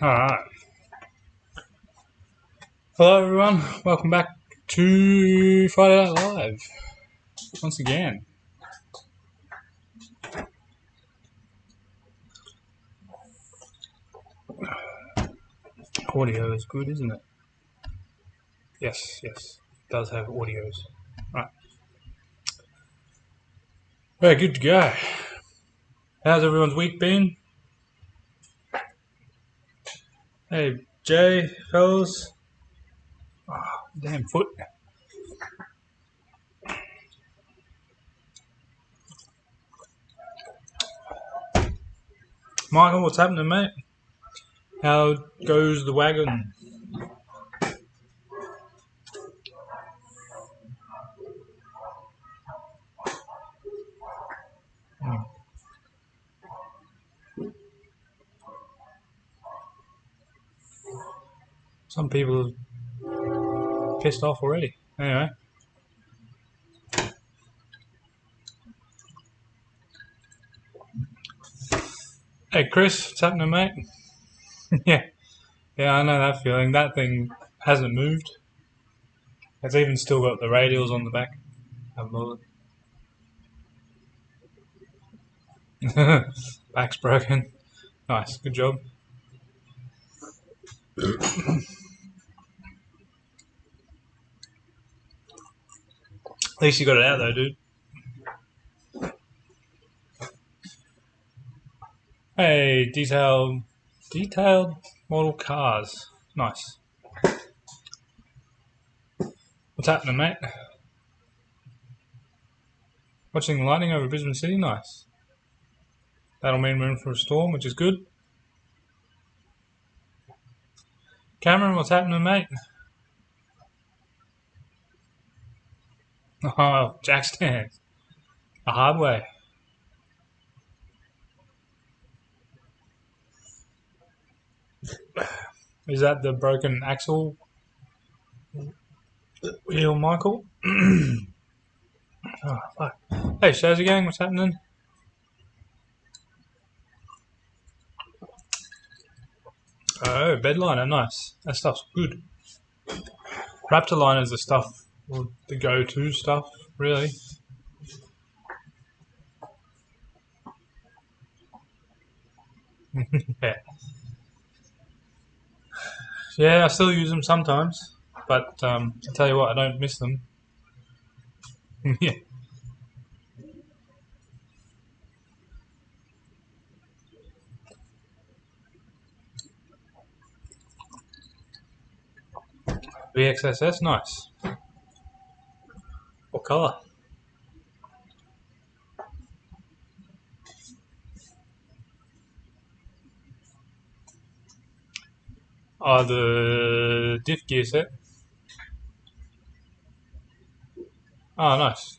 Alright. Hello everyone, welcome back to Friday Night Live once again. Audio is good, isn't it? Yes, it does have audios. Right. Very good to go. How's everyone's week been? Hey Jay, fellas. Oh, damn foot. Michael, what's happening, mate? How goes the wagon? Some people are pissed off already. Anyway. Hey Chris, what's happening, mate? Yeah, I know that feeling. That thing hasn't moved. It's even still got the radials on the back. Back's broken. Nice, good job. At least you got it out though, dude. Hey, detailed model cars. Nice. What's happening, mate? Watching the lightning over Brisbane City? Nice. That'll mean we're in for a storm, which is good. Cameron, what's happening, mate? Oh, jack stands. The hard way. Is that the broken axle wheel, Michael? Oh, fuck. Hey, Shazzy gang, what's happening? Oh, bed liner, nice. That stuff's good. Raptor liners are stuff, or the go-to stuff, really. Yeah, I still use them sometimes, but I tell you what, I don't miss them. Yeah. VXSS, nice. What colour? Oh, the diff gear set. Oh, nice.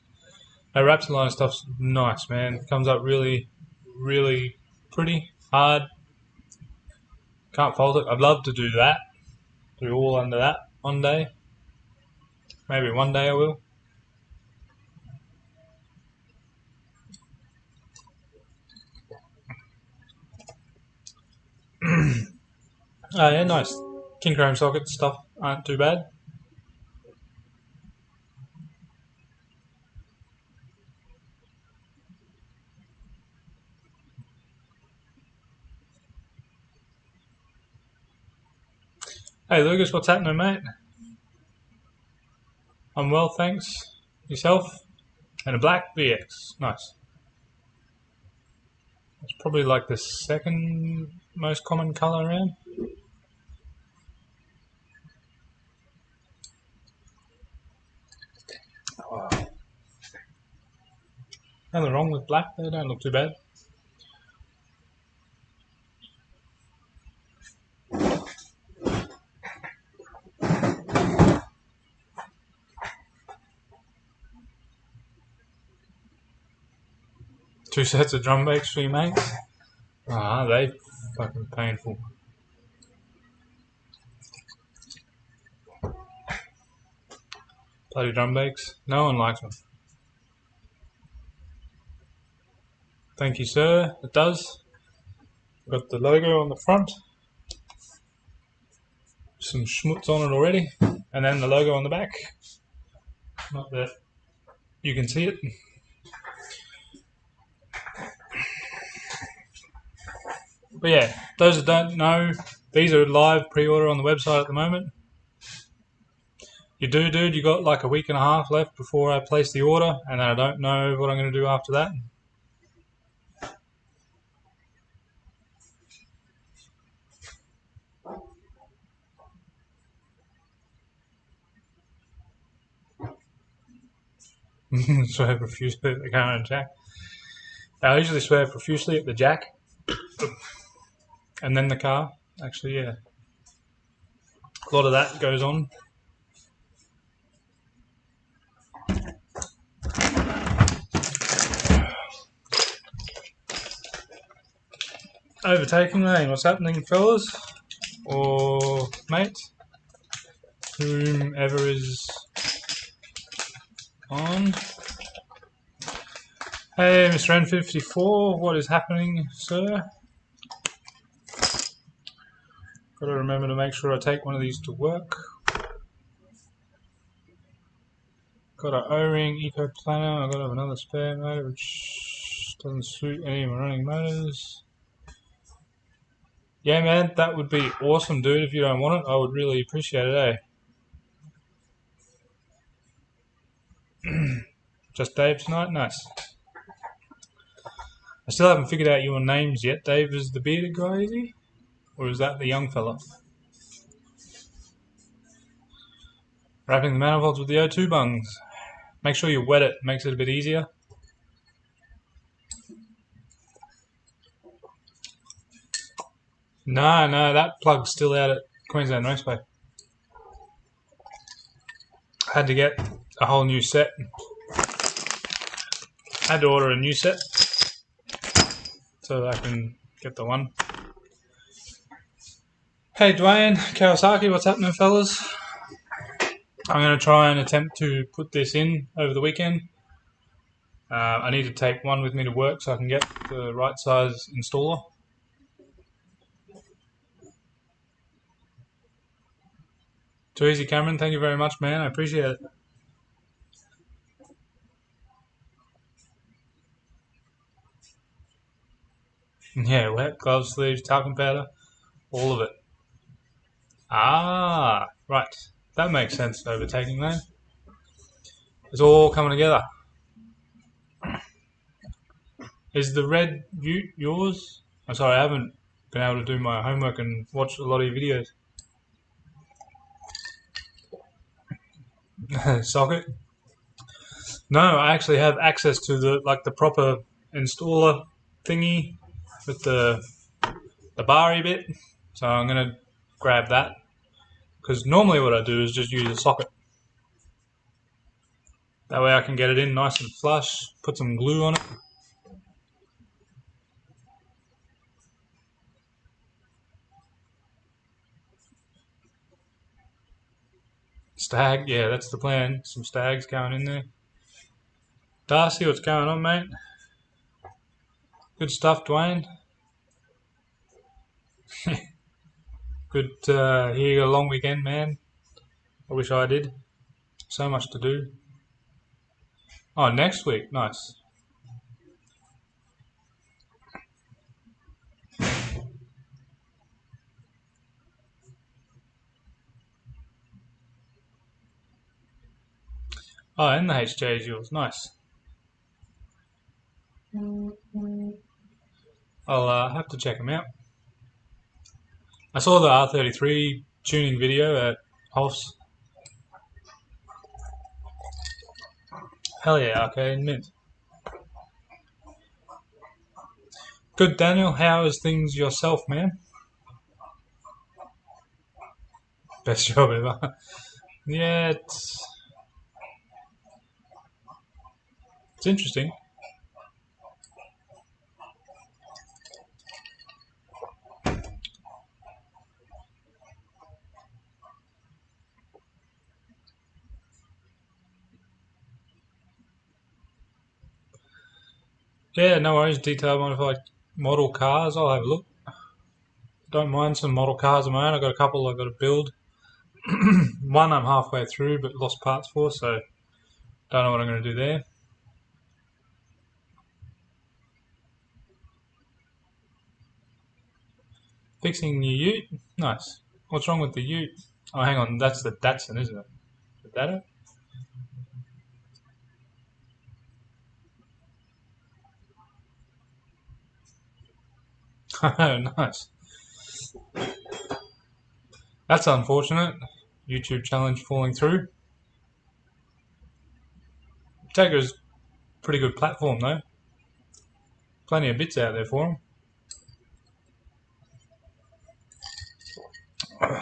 That Raptor line stuff's nice, man. It comes up really, really pretty, hard. Can't fault it. I'd love to do that. Do all under that one day. Maybe one day I will. Oh yeah, nice. King chrome socket stuff aren't too bad. Hey Lucas, what's happening, mate? I'm well, thanks. yourself, and a black VX. Nice. It's probably like the second most common colour around. Wow. Nothing wrong with black, they don't look too bad. Two sets of drum brakes for your mates. Ah, they fucking painful. Bloody drum brakes. No one likes them. Thank you, sir. It does. Got the logo on the front. Some schmutz on it already. And then the logo on the back. Not that you can see it. But yeah, those that don't know, these are live pre-order on the website at the moment. You do, dude, you got like a week and a half left before I place the order, and then I don't know what I'm going to do after that. Swear profusely at the car and jack. I usually swear profusely at the jack, and then the car. Actually, yeah. A lot of that goes on. Overtaking lane, what's happening, fellas? Or mate? Whomever is on. Hey, Mr. N54, what is happening, sir? Gotta remember to make sure I take one of these to work. Got an O-ring eco planner. I gotta have another spare motor which doesn't suit any of my running motors. Yeah, man, that would be awesome, dude. If you don't want it, I would really appreciate it, eh? Just Dave tonight? Nice. I still haven't figured out your names yet. Dave is the bearded guy, is he? Or is that the young fella? Wrapping the manifolds with the O2 bungs. Make sure you wet it, makes it a bit easier. No, that plug's still out at Queensland Raceway. I had to get a whole new set. I had to order a new set so that I can get the one. Hey Dwayne, Kawasaki, what's happening, fellas? I'm going to try and attempt to put this in over the weekend. I need to take one with me to work so I can get the right size installer. Too easy, Cameron. Thank you very much, man. I appreciate it. Yeah, wet, gloves, sleeves, talcum powder, all of it. Ah, right. That makes sense, overtaking lane. It's all coming together. Is the red Ute yours? I'm sorry, I haven't been able to do my homework and watch a lot of your videos. Socket? No, I actually have access to the proper installer thingy with the bar-y bit. So I'm gonna grab that. Because normally what I do is just use a socket. That way I can get it in nice and flush, put some glue on it. Stag, yeah, that's the plan. Some stags going in there. Darcy, what's going on, mate? Good stuff, Dwayne. Good to hear you got a long weekend, man. I wish I did. So much to do. Oh, next week, nice. Oh, and the HJ is yours. Nice. I'll have to check them out. I saw the R33 tuning video at Hoff's. Hell yeah, arcade mint. Good, Daniel. How is things yourself, man? Best job ever. Yeah, it's interesting. Yeah, no worries. Detail modified model cars. I'll have a look. Don't mind some model cars of my own. I've got a couple I've got to build. One I'm halfway through but lost parts for, so don't know what I'm going to do there. Fixing your ute. Nice. What's wrong with the ute? Oh, hang on. That's the Datsun, isn't it? The Datto? Oh, nice. That's unfortunate. YouTube challenge falling through. Tegra's pretty good platform though. Plenty of bits out there for them.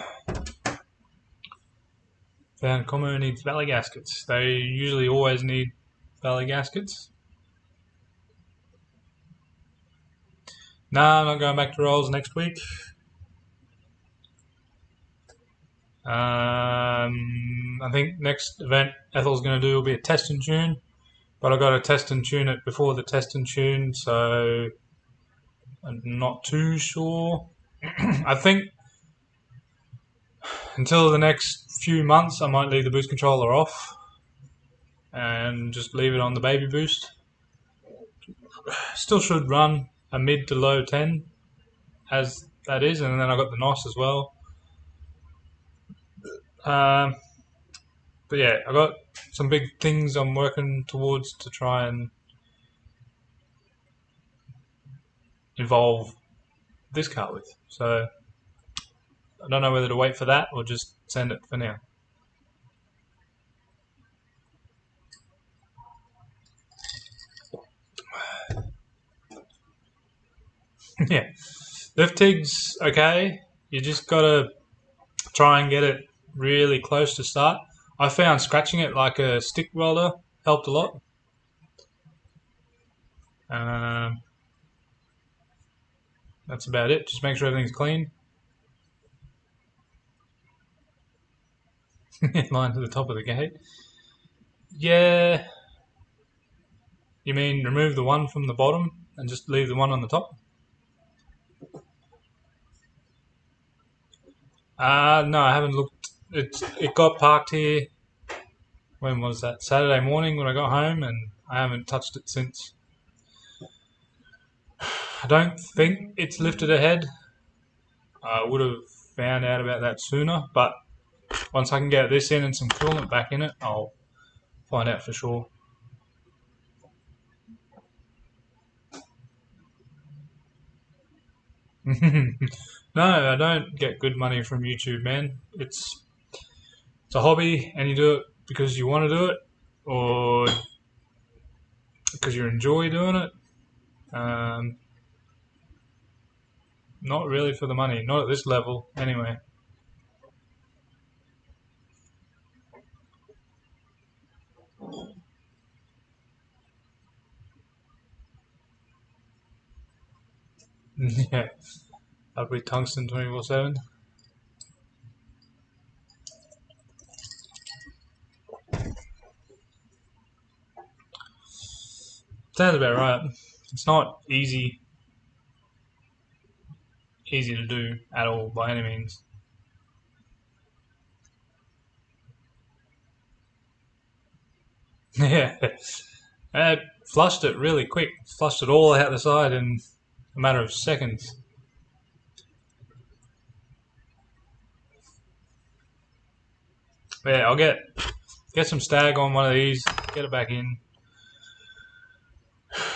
Found Como needs valley gaskets. They usually always need valley gaskets. Nah, I'm not going back to rolls next week. I think next event Ethel's going to do will be a test and tune, but I've got to test and tune it before the test and tune, so I'm not too sure. I think until the next few months I might leave the boost controller off and just leave it on the baby boost. Still should run a mid to low 10 as that is, and then I've got the NOS as well. But yeah, I've got some big things I'm working towards to try and evolve this car with. So I don't know whether to wait for that or just send it for now. Yeah, lift TIG's okay. You just gotta try and get it really close to start. I found scratching it like a stick welder helped a lot. That's about it. Just make sure everything's clean. Line to the top of the gate. Yeah. You mean remove the one from the bottom and just leave the one on the top? No, I haven't looked. It got parked here. When was that? Saturday morning when I got home, and I haven't touched it since. I don't think it's lifted ahead. I would have found out about that sooner, but once I can get this in and some coolant back in it, I'll find out for sure. No, I don't get good money from YouTube, man. It's a hobby, and you do it because you want to do it, or because you enjoy doing it. Not really for the money, not at this level, anyway. Yeah, ugly tungsten 24/7. Sounds about right. It's not easy to do at all by any means. Yeah, it flushed it really quick. Flushed it all out the side in a matter of seconds. Yeah, I'll get Get some stag on one of these, get it back in,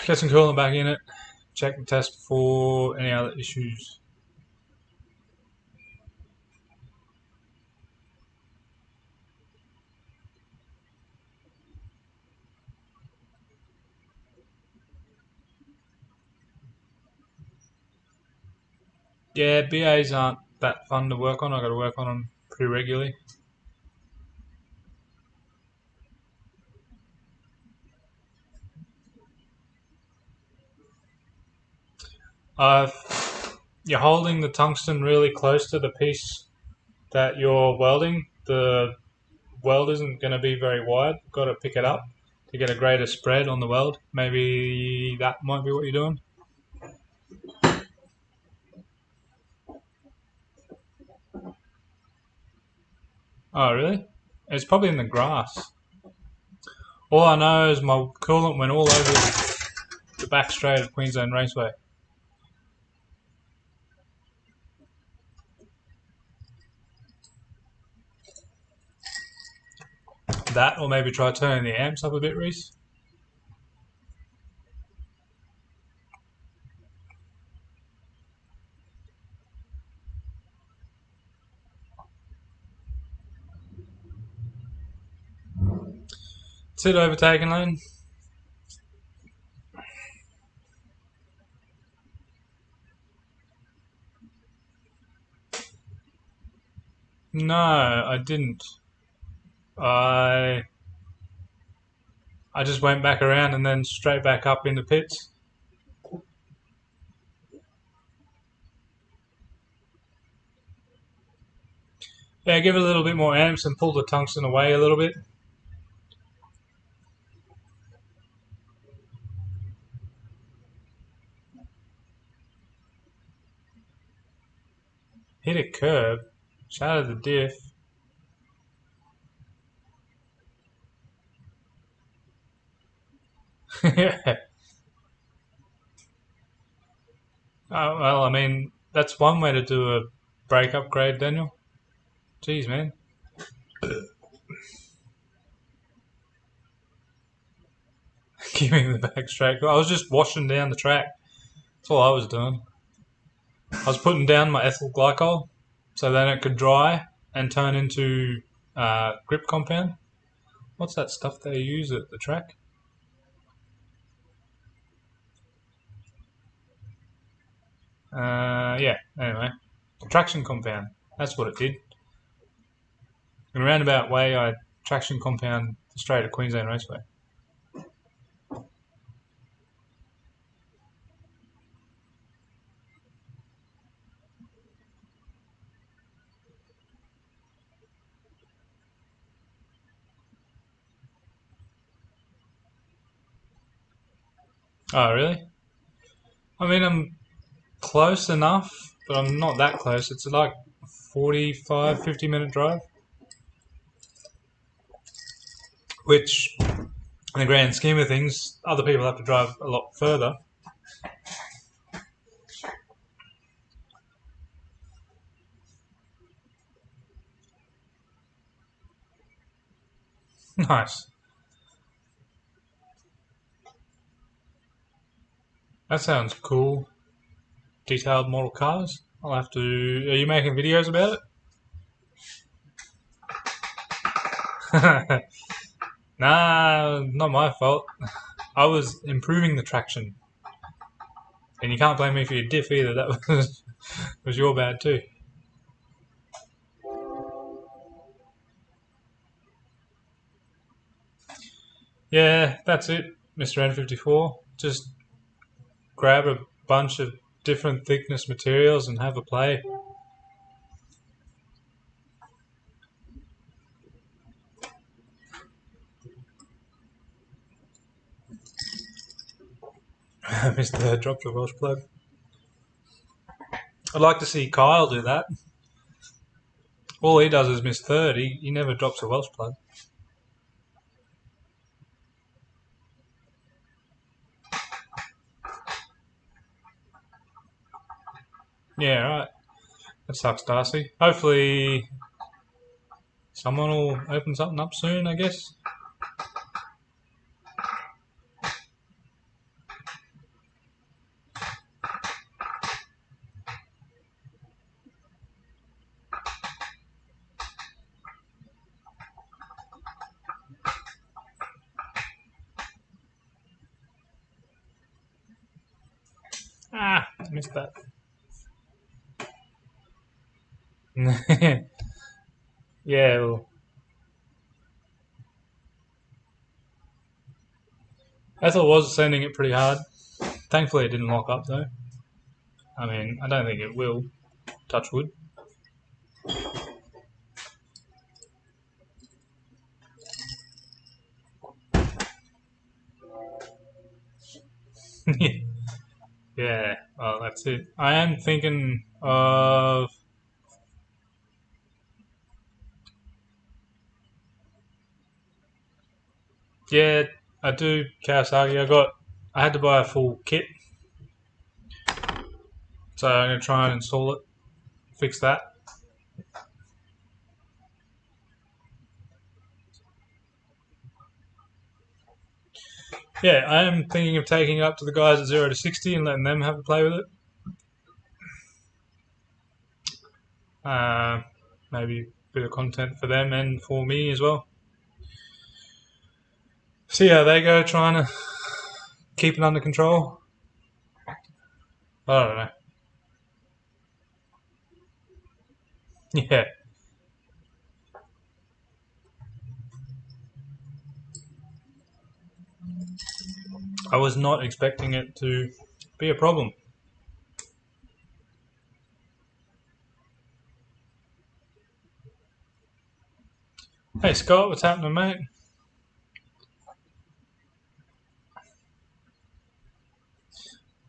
get some coolant back in it, check the test for any other issues. Yeah, BAs aren't that fun to work on. I've got to work on them pretty regularly. You're holding the tungsten really close to the piece that you're welding. The weld isn't going to be very wide. You've got to pick it up to get a greater spread on the weld. Maybe that might be what you're doing. Oh, really? It's probably in the grass. All I know is my coolant went all over the back straight of Queensland Raceway. That, or maybe try turning the amps up a bit, Reese. That's it, overtaking lane. No, I didn't. I just went back around and then straight back up into pits. Yeah, give it a little bit more amps and pull the tungsten away a little bit. Hit a curb, shattered the diff. Yeah. Well, I mean, that's one way to do a brake upgrade, Daniel. Jeez, man. Keeping the back straight. I was just washing down the track. That's all I was doing. I was putting down my ethyl glycol so then it could dry and turn into grip compound. What's that stuff they use at the track? Yeah, anyway. Traction compound. That's what it did. In a roundabout way, I traction compound the straight of Queensland Raceway. Oh, really? I mean, I'm close enough, but I'm not that close. It's like 45, 50-minute drive. Which, in the grand scheme of things, other people have to drive a lot further. Nice. That sounds cool. Detailed model cars. I'll have to. Are you making videos about it? Nah, not my fault. I was improving the traction. And you can't blame me for your diff either. That was your bad too. Yeah, that's it, Mr. N54. Just grab a bunch of different thickness materials and have a play. Mr. Drop the Welsh plug. I'd like to see Kyle do that. All he does is miss third. He never drops a Welsh plug. Yeah, right. That sucks, Darcy. Hopefully someone will open something up soon, I guess. Ah, missed that. Yeah, well, Ethel was sending it pretty hard. Thankfully, it didn't lock up though. I mean, I don't think it will. Touch wood. Yeah, well, that's it. I am thinking of. Yeah, I do Kawasaki. I had to buy a full kit, so I'm gonna try and install it, fix that. Yeah, I am thinking of taking it up to the guys at 0 to 60 and letting them have a play with it. Uh, Maybe a bit of content for them and for me as well. See how they go, trying to keep it under control. I don't know. Yeah, I was not expecting it to be a problem. Hey Scott, what's happening, mate?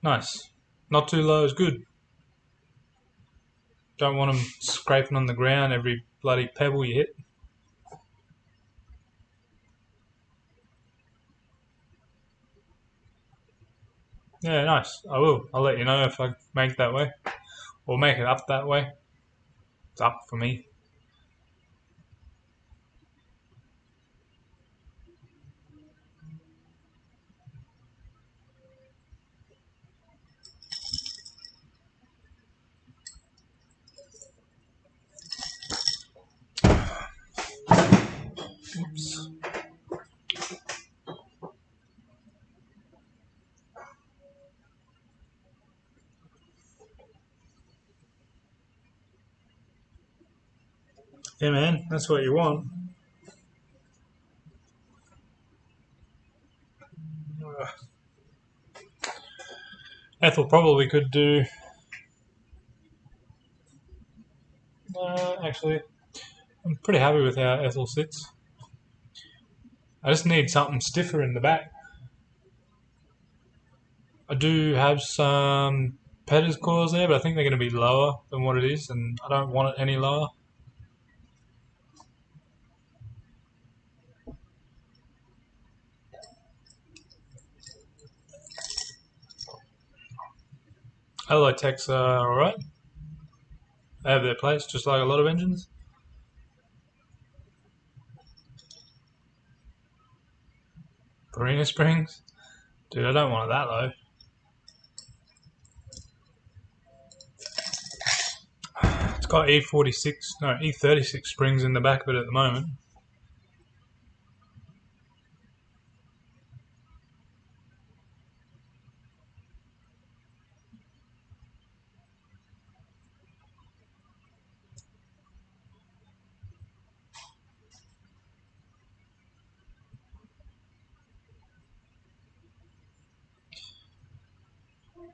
Nice. Not too low is good. Don't want them scraping on the ground every bloody pebble you hit. Yeah, nice. I will. I'll let you know if I make that way. Or make it up that way. It's up for me. Oops. Yeah, man, that's what you want. Ethel probably could do. Actually, I'm pretty happy with how Ethel sits. I just need something stiffer in the back. I do have some Petter's coils there, but I think they're going to be lower than what it is, and I don't want it any lower. Alloy-Techs are alright. They have their place, just like a lot of engines. Carina springs. Dude, I don't want it that low. It's got E36 springs in the back of it at the moment.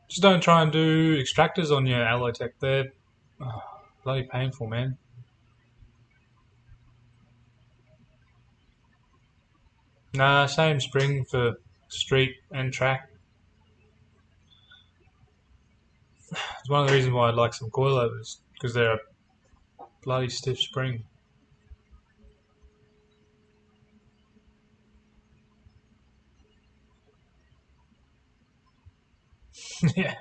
Just don't try and do extractors on your Alloy-Tech. They're bloody painful, man. Nah, same spring for street and track. It's one of the reasons why I'd like some coilovers, because they're a bloody stiff spring. Yeah.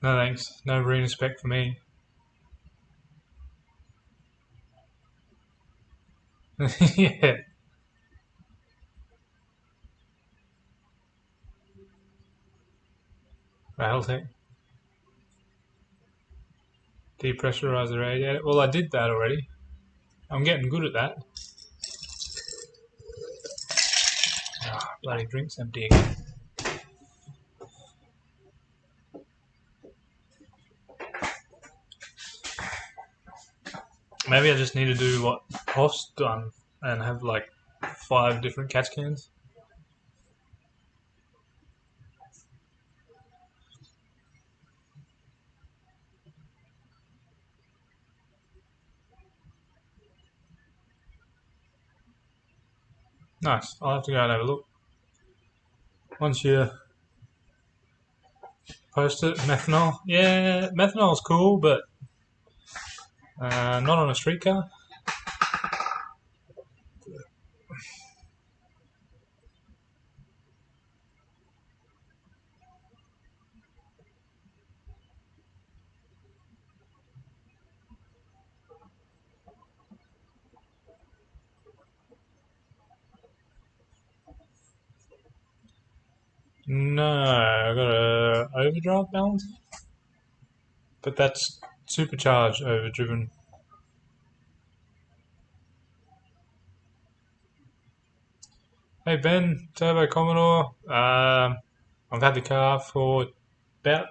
No thanks. No marine spec for me. Yeah. Rattletech. Depressurize the radiator. Well, I did that already. I'm getting good at that. Ah, bloody drink's empty again. Maybe I just need to do what Hoff's done and have like 5 different catch cans. Nice. I'll have to go and have a look. Once you post it, methanol. Yeah, methanol's cool, but not on a streetcar. No, I got a overdrive balance, but that's supercharged overdriven. Hey Ben, Turbo Commodore. I've had the car for about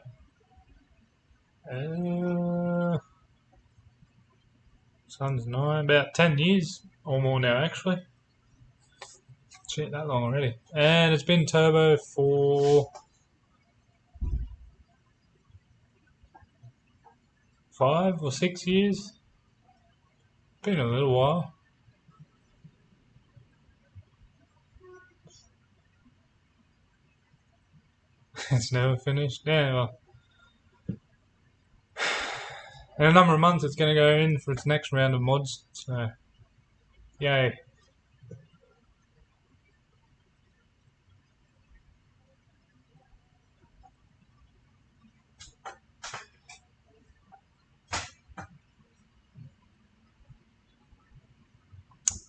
son's 9, about 10 years or more now actually. Shit, that long already. And it's been turbo for 5 or 6 years. Been a little while. It's never finished. Yeah, well, in a number of months it's going to go in for its next round of mods. So, yay.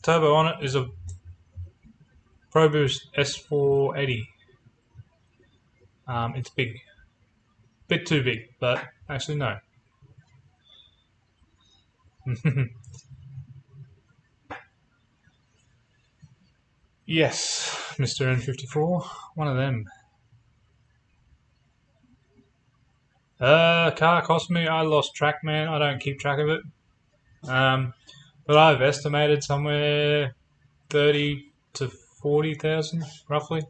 Turbo on it is a ProBoost S480. It's big. Bit too big, but actually no. Yes, Mr. N54. One of them. Car cost me. I lost track, man. I don't keep track of it. But I've estimated somewhere 30 to 40,000, roughly.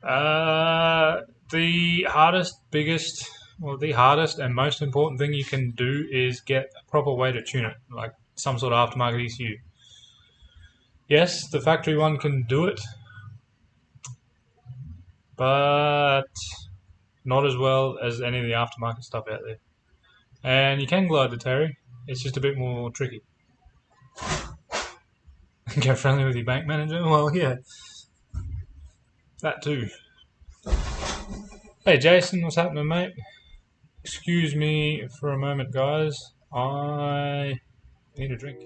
The hardest and most important thing you can do is get a proper way to tune it, like some sort of aftermarket ECU. Yes, the factory one can do it, but not as well as any of the aftermarket stuff out there. And you can glide the Terry, it's just a bit more tricky. Get friendly with your bank manager? Well, yeah, that too. Hey Jason, what's happening, mate? Excuse me for a moment, guys. I need a drink.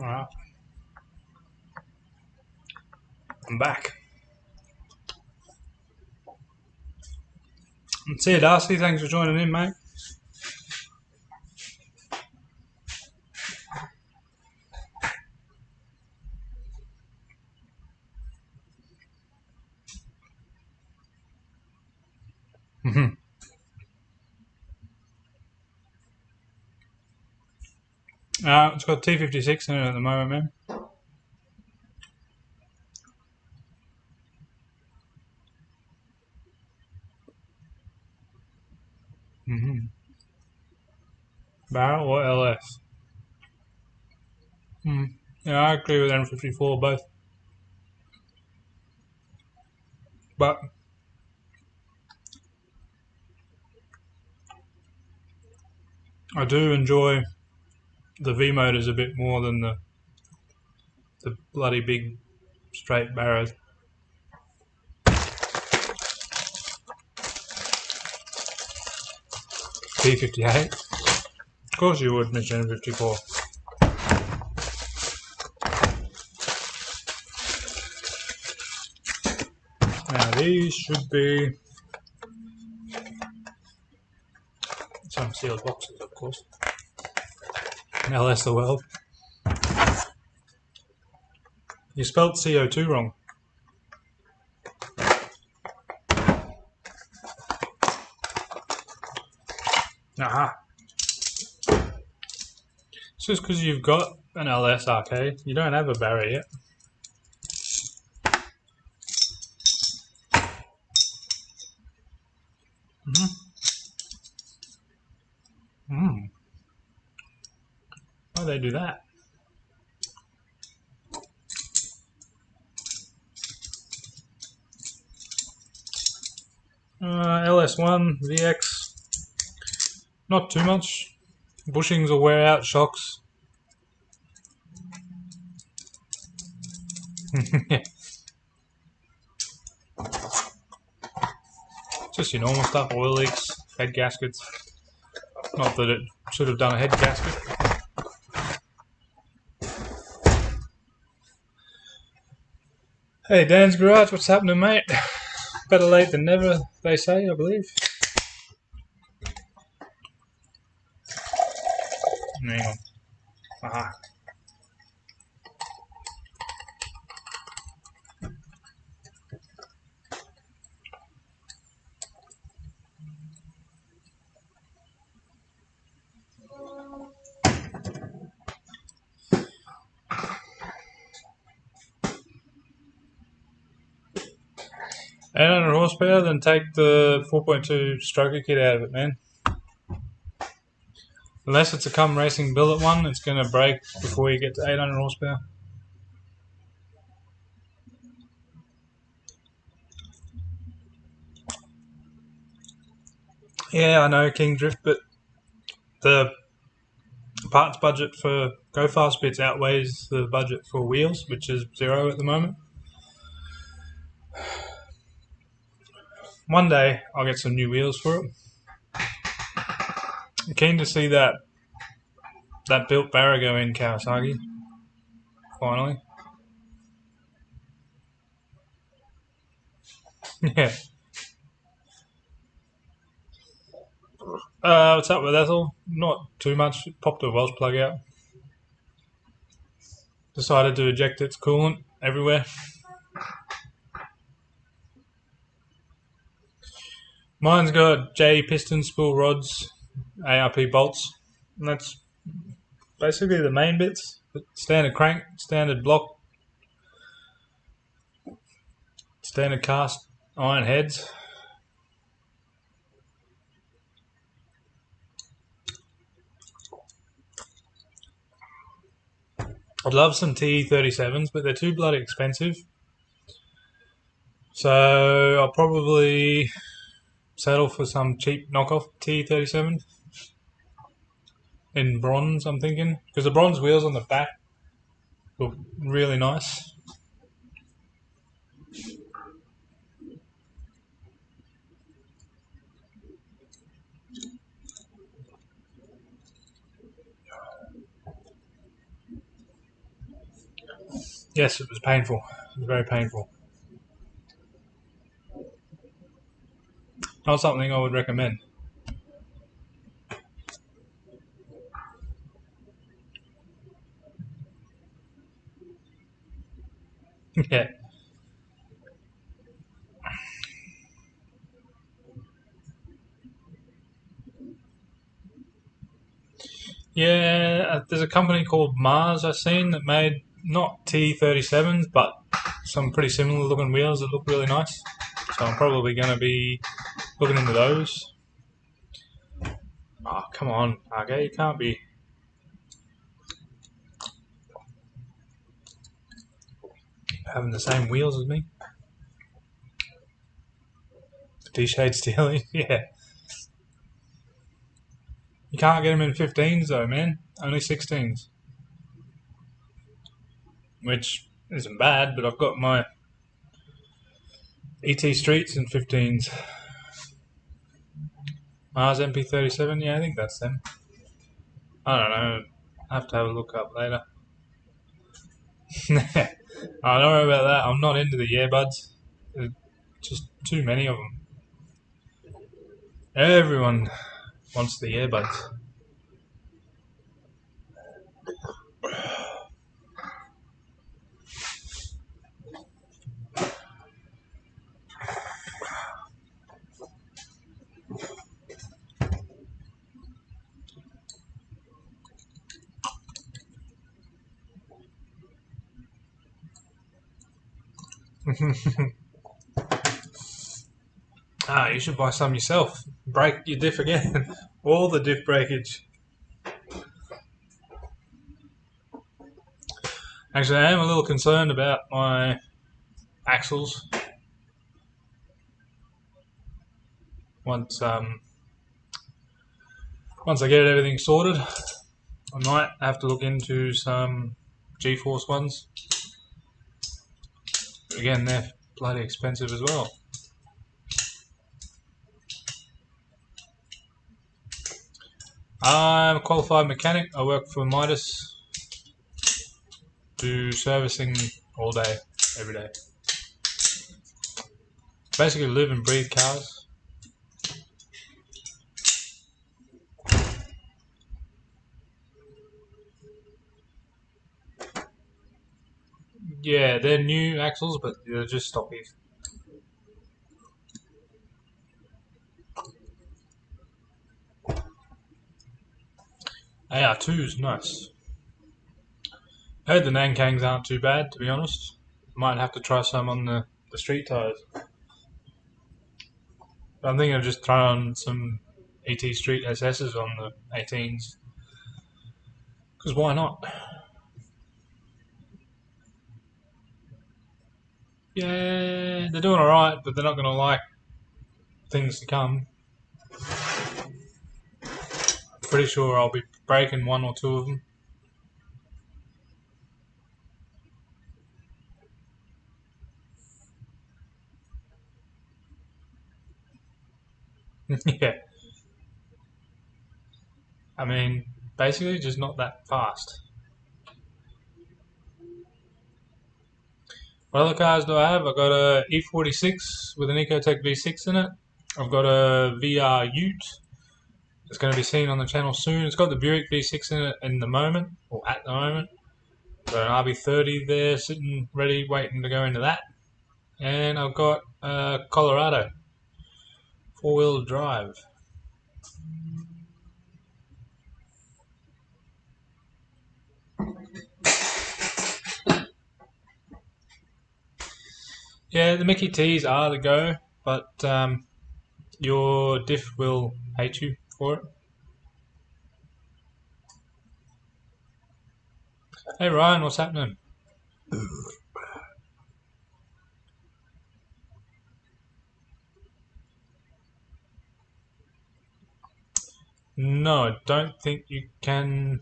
Alright. I'm back. See you, Darcy. Thanks for joining in, mate. It's got T56 in it at the moment, man. Barrel or LS? Yeah, I agree with M54 both. But I do enjoy the V motors a bit more than the bloody big straight barrows. T58. Of course you would, Mr. M54. Now these should be some sealed boxes, of course. LS the world. You spelt CO2 wrong. Aha. It's just because you've got an LS arcade, you don't have a barrier yet. Why do they do that? LS1, VX, not too much. Bushings will wear out, shocks. Just your normal stuff, oil leaks, head gaskets. Not that it should have done a head gasket. Hey, Dan's Garage, what's happening, mate? Better late than never, they say, I believe. Hang on. Aha. And 800 horsepower, then take the 4.2 stroker kit out of it, man. Unless it's a come racing billet one, it's going to break before you get to 800 horsepower. Yeah, I know, King Drift, but the parts budget for Go Fast bits outweighs the budget for wheels, which is 0 at the moment. One day I'll get some new wheels for it. I'm keen to see that built Barrago in Kawasaki. Finally. Yeah. What's up with Ethel? Not too much. Popped a Welsh plug out. Decided to eject its coolant everywhere. Mine's got J piston spool rods, ARP bolts, and that's basically the main bits. Standard crank, standard block, standard cast iron heads. I'd love some T37s, but they're too bloody expensive. So I'll probably settle for some cheap knockoff T37 in bronze, I'm thinking, because the bronze wheels on the back look really nice. Yes, it was painful. It was very painful. Not something I would recommend. Yeah. Yeah, there's a company called Mars I've seen that made not T37s, but some pretty similar looking wheels that look really nice. So I'm probably going to be looking into those. Oh, come on, okay, you can't be having the same wheels as me. T-shade stealing, yeah. You can't get them in 15s though, man. Only 16s. Which isn't bad, but I've got my ET Streets in 15s. Mars MP37, yeah, I think that's them. I don't know. I have to have a look up later. I don't know about that. I'm not into the earbuds. There's just too many of them. Everyone wants the earbuds. You should buy some yourself. Break your diff again. All the diff breakage. Actually, I am a little concerned about my axles. Once once I get everything sorted, I might have to look into some G-force ones. But again, they're bloody expensive as well. I'm a qualified mechanic. I work for Midas. Do servicing all day, every day. Basically live and breathe cars. Yeah, they're new axles, but they're just stockies. AR2's nice. I heard the Nankangs aren't too bad, to be honest. Might have to try some on the street tyres. I'm thinking of just throwing some ET Street SS's on the 18s. Because why not? Yeah, they're doing alright, but they're not going to like things to come. Pretty sure I'll be breaking one or two of them. Yeah. I mean, basically just not that fast. What other cars do I have? I've got a E46 with an Ecotec V6 in it. I've got a VR Ute. It's going to be seen on the channel soon. It's got the Buick V6 in it in the moment, or at the moment. Got an RB30 there sitting ready, waiting to go into that. And I've got a Colorado, four-wheel drive. Yeah, the Mickey T's are the go, but your diff will hate you for it. Hey Ryan, what's happening? No, I don't think you can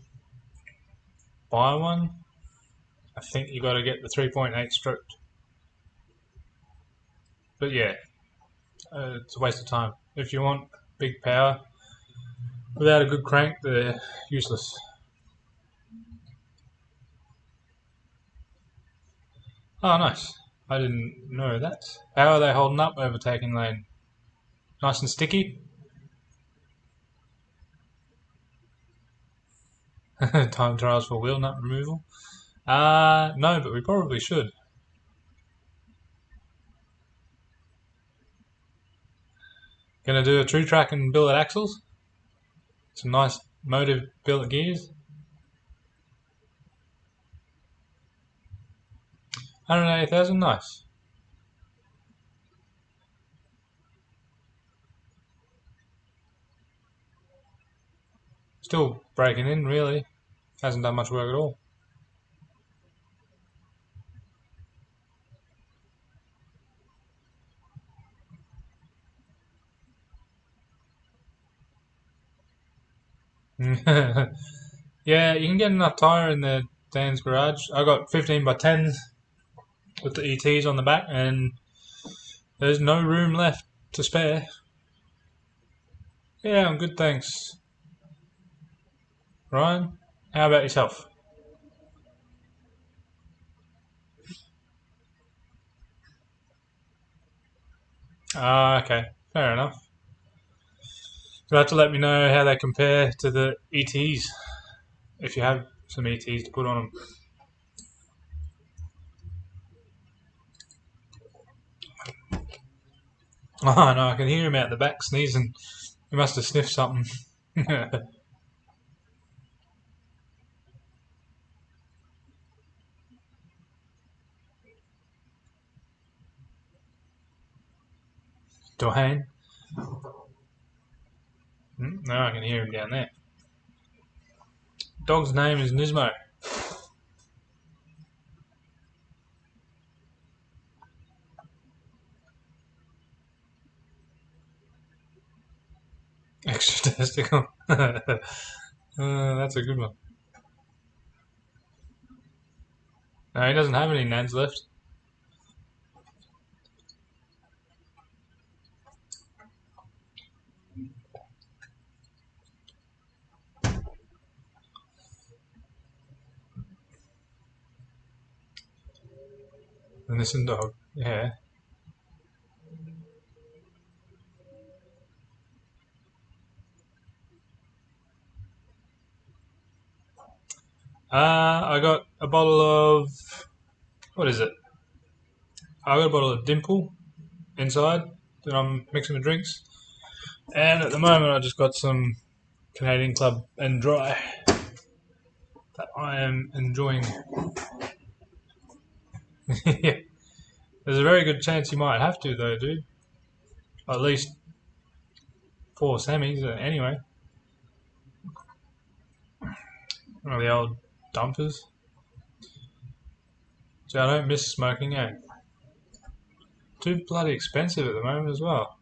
buy one. I think you got to get the 3.8 stroked. But yeah, it's a waste of time. If you want big power without a good crank, they're useless. Oh, nice. I didn't know that. How are they holding up overtaking lane? Nice and sticky? Time trials for wheel nut removal? No, but we probably should. Gonna do a true track and billet axles. Some nice motive billet gears. 180,000, nice. Still breaking in, really. Hasn't done much work at all. Yeah, you can get enough tyre in the Dan's garage. I got 15 by 10s with the ETs on the back, and there's no room left to spare. Yeah, I'm good, thanks. Ryan, how about yourself? Ah, okay, fair enough. You'll have to let me know how they compare to the ETs, if you have some ETs to put on them. Oh no, I can hear him out the back sneezing. He must have sniffed something. Dwayne? No, I can hear him down there. Dog's name is Nismo. Extra testicle. That's a good one. No, he doesn't have any nads left. Innocent dog. Yeah. I got a bottle of, what is it? I got a bottle of Dimple inside that I'm mixing with drinks. And at the moment, I just got some Canadian Club and Dry that I am enjoying. Yeah. There's a very good chance you might have to, though, dude. At least 4 semis, anyway. One of the old dumpers. So I don't miss smoking, eh? Too bloody expensive at the moment as well.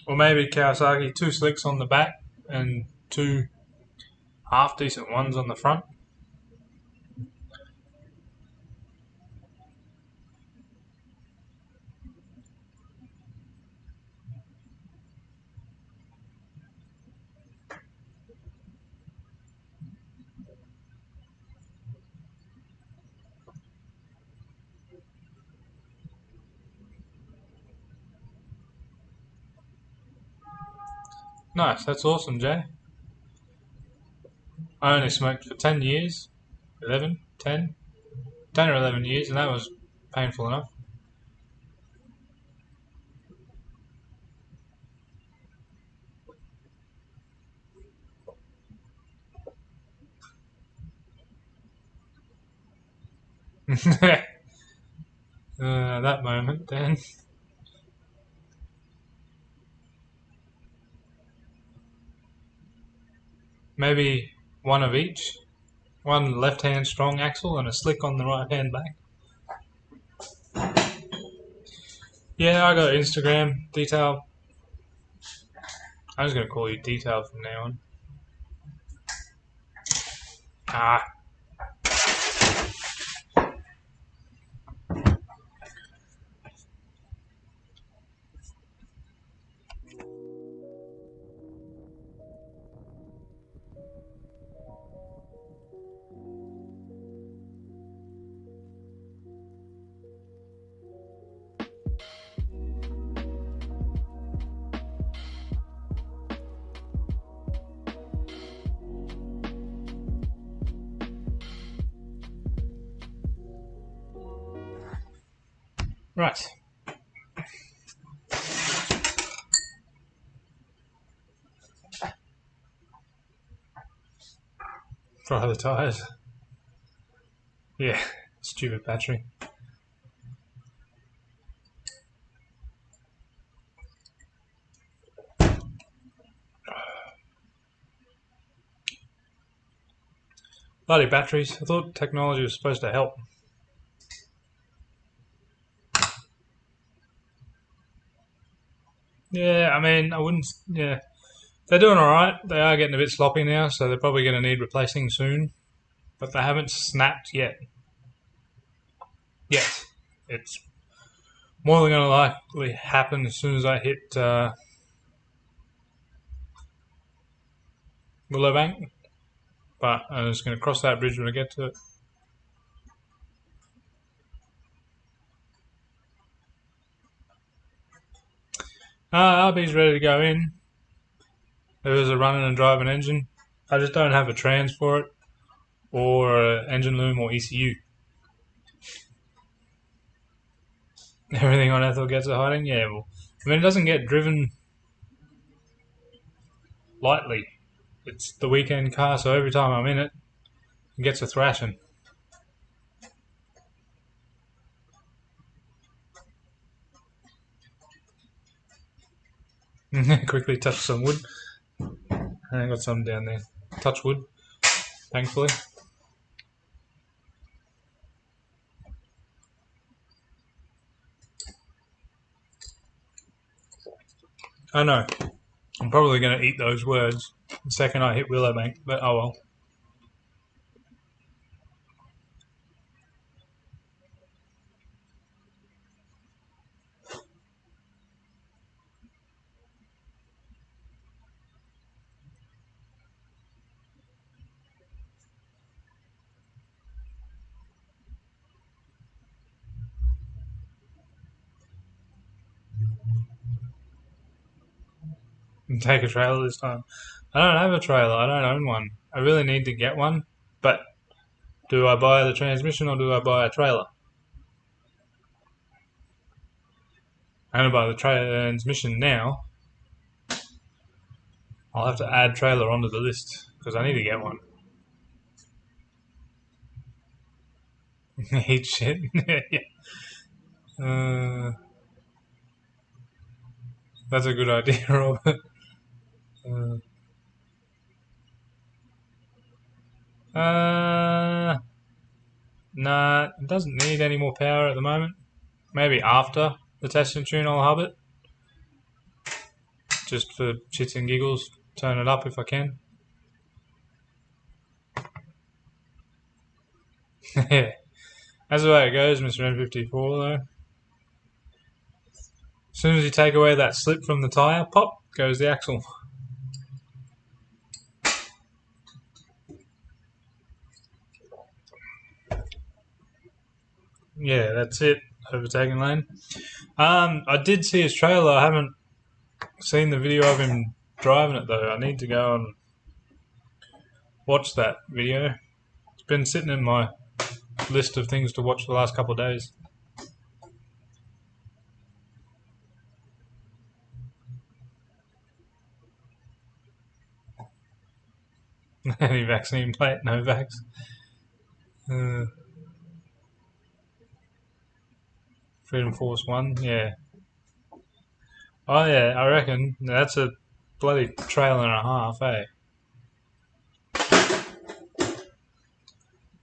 Or maybe Kawasaki, 2 slicks on the back and 2 half decent ones on the front. Nice, that's awesome, Jay. I only smoked for 10 years, 11, 10, 10 or 11 years, and that was painful enough. That moment, then. Maybe one of each. One left hand strong axle and a slick on the right hand back. Yeah, I got Instagram, Detail. I'm just going to call you Detail from now on. Ah, Right. Try the tyres. Yeah, stupid battery. Bloody batteries. I thought technology was supposed to help. Yeah, I mean, I wouldn't. Yeah, they're doing alright. They are getting a bit sloppy now, so they're probably going to need replacing soon. But they haven't snapped yet. Yet. It's more than going to likely happen as soon as I hit Willowbank. But I'm just going to cross that bridge when I get to it. RB's ready to go in. There is a running and driving engine. I just don't have a trans for it, or an engine loom or ECU. Everything on Ethel gets a hiding? Yeah, well, I mean, it doesn't get driven lightly. It's the weekend car, so every time I'm in it, it gets a thrashing. Quickly touch some wood. I got some down there. Touch wood, thankfully. I know. I'm probably going to eat those words the second I hit Willowbank, but oh well. Take a trailer this time. I don't have a trailer. I don't own one. I really need to get one, but do I buy the transmission or do I buy a trailer? I'm going to buy the transmission now. I'll have to add trailer onto the list because I need to get one. Eat shit. That's a good idea, Robert. Nah, it doesn't need any more power at the moment. Maybe after the test and tune I'll hub it. Just for shits and giggles, turn it up if I can. Yeah. That's the way it goes, Mr. N54 though. As soon as you take away that slip from the tyre, pop, goes the axle. Yeah, that's it. Overtaking lane. I did see his trailer. I haven't seen the video of him driving it though. I need to go and watch that video. It's been sitting in my list of things to watch the last couple of days. Any vaccine plate? No vax. Freedom Force 1, yeah. Oh yeah, I reckon that's a bloody trailer and a half, eh?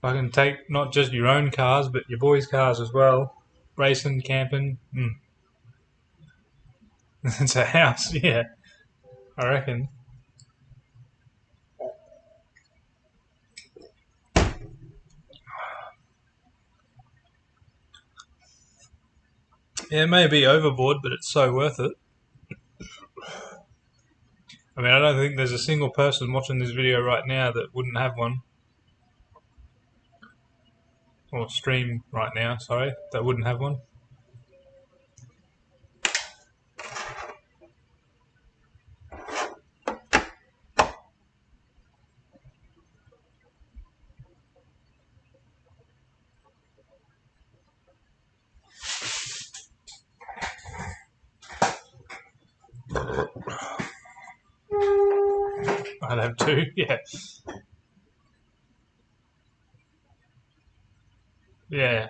I can take not just your own cars, but your boys' cars as well. Racing, camping. It's a house, yeah. I reckon. Yeah, it may be overboard, but it's so worth it. I mean, I don't think there's a single person watching this video right now that wouldn't have one. Or stream right now, sorry, that wouldn't have one. I'd have two, yeah. Yeah.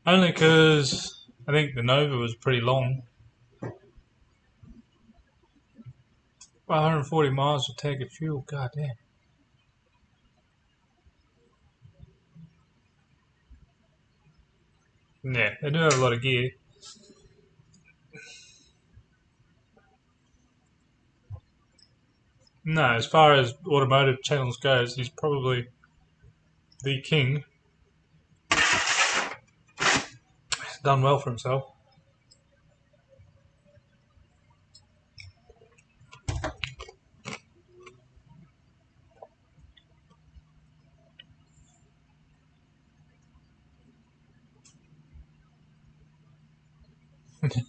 Only because I think the Nova was pretty long. 140 miles to take a fuel, god damn. Yeah, they do have a lot of gear. No, as far as automotive channels goes, he's probably the king. He's done well for himself.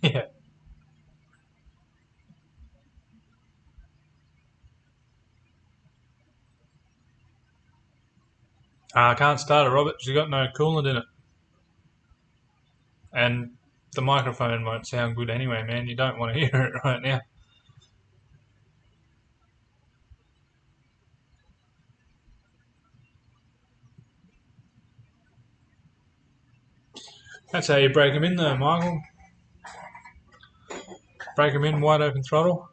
Yeah. I can't start it, Robert. She's got no coolant in it. And the microphone won't sound good anyway, man. You don't want to hear it right now. That's how you break them in though, Michael. Break them in, wide open throttle.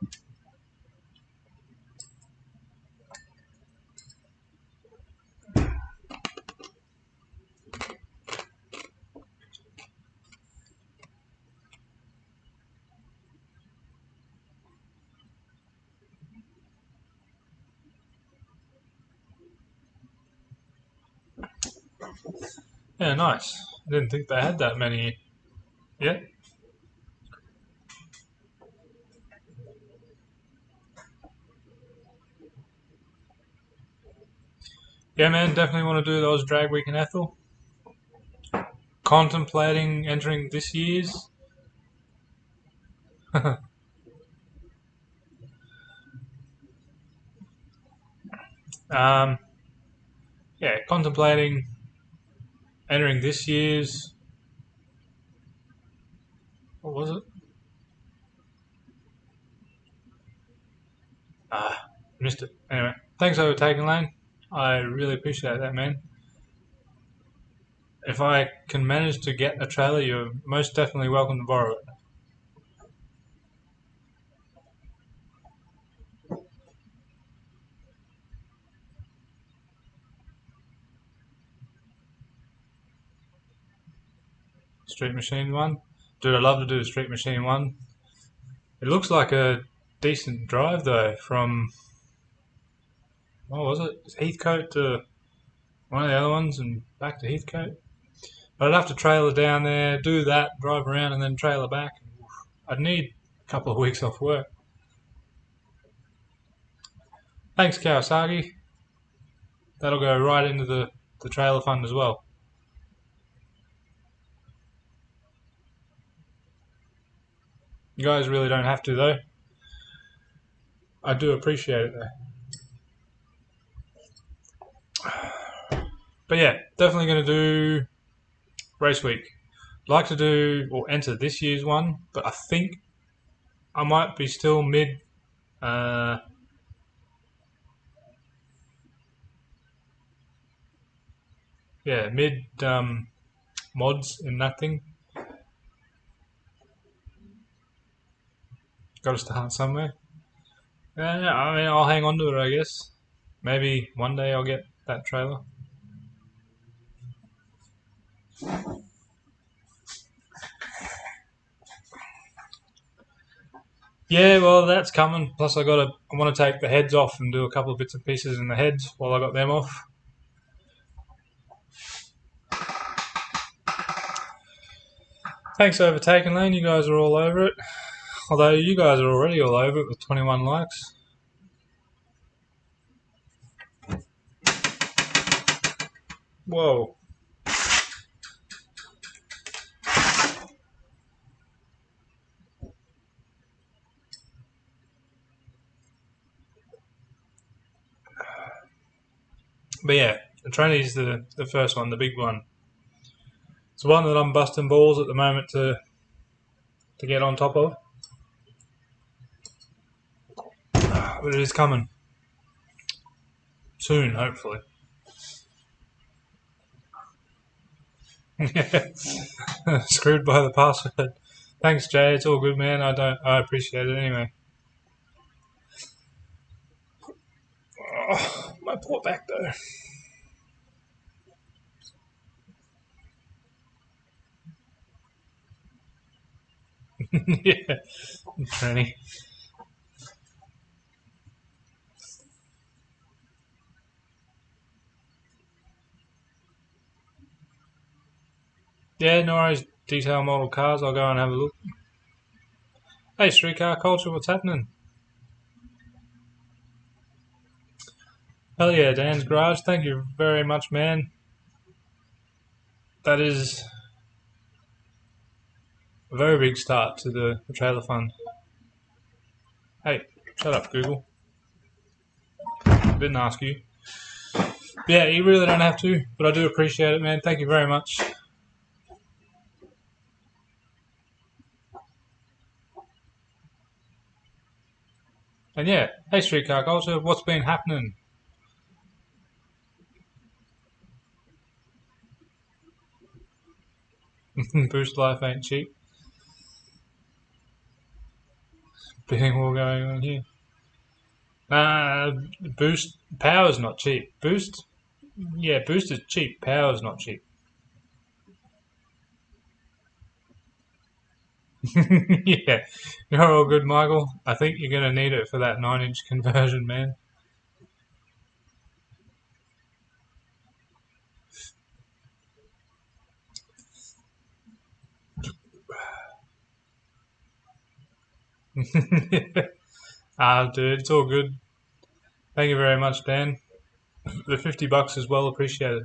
Yeah, nice. I didn't think they had that many yet. Yeah, man, definitely want to do those drag week in Ethel. Contemplating entering this year's. um, yeah, contemplating entering this year's. What was it? Missed it. Anyway, thanks for taking, Lane. I really appreciate that, man. If I can manage to get a trailer, you're most definitely welcome to borrow it. Street Machine one. Dude, I'd love to do the Street Machine one. It looks like a decent drive though from, what was it? Heathcote to one of the other ones and back to Heathcote. But I'd have to trailer down there, do that, drive around and then trailer back. I'd need a couple of weeks off work. Thanks Kawasaki. That'll go right into the trailer fund as well. You guys really don't have to though. I do appreciate it though. But yeah, definitely going to do race week. Like to do or enter this year's one, but I think I might be still mid. Mid mods in that thing. Got to start somewhere. Yeah, I mean, I'll hang on to it, I guess. Maybe one day I'll get that trailer. Yeah, well, that's coming. Plus, I want to take the heads off and do a couple of bits and pieces in the heads while I got them off. Thanks for overtaking, Lane. You guys are all over it. Although you guys are already all over it with 21 likes. Whoa. But yeah, the trainee's the first one, the big one. It's one that I'm busting balls at the moment to get on top of. but it is coming soon, hopefully. Screwed by the password. Thanks, Jay. It's all good, man. I appreciate it anyway. Oh, my poor back though. Yeah, tranny. Yeah, no worries. Detail model cars. I'll go and have a look. Hey, Streetcar Culture, what's happening? Hell yeah, Dan's Garage. Thank you very much, man. That is a very big start to the trailer fund. Hey, shut up, Google. Didn't ask you. Yeah, you really don't have to, but I do appreciate it, man. Thank you very much. And yeah, hey, Streetcar Culture, what's been happening? Boost life ain't cheap. Bidding war going on here. Boost power's not cheap. Boost, yeah, boost is cheap. Power's not cheap. Yeah, you're all good, Michael. I think you're gonna need it for that 9-inch conversion, man. Dude, it's all good. Thank you very much, Dan. The $50 is well appreciated.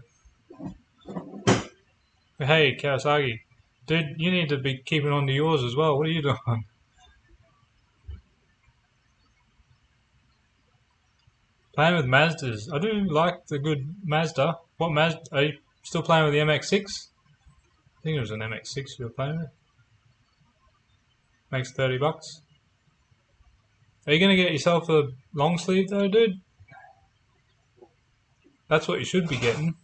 Hey, Kawasaki. Dude, you need to be keeping on to yours as well. What are you doing? Playing with Mazdas. I do like the good Mazda. What Mazda? Are you still playing with the MX-6? I think it was an MX-6 you were playing with. Makes $30. Are you going to get yourself a long sleeve though, dude? That's what you should be getting.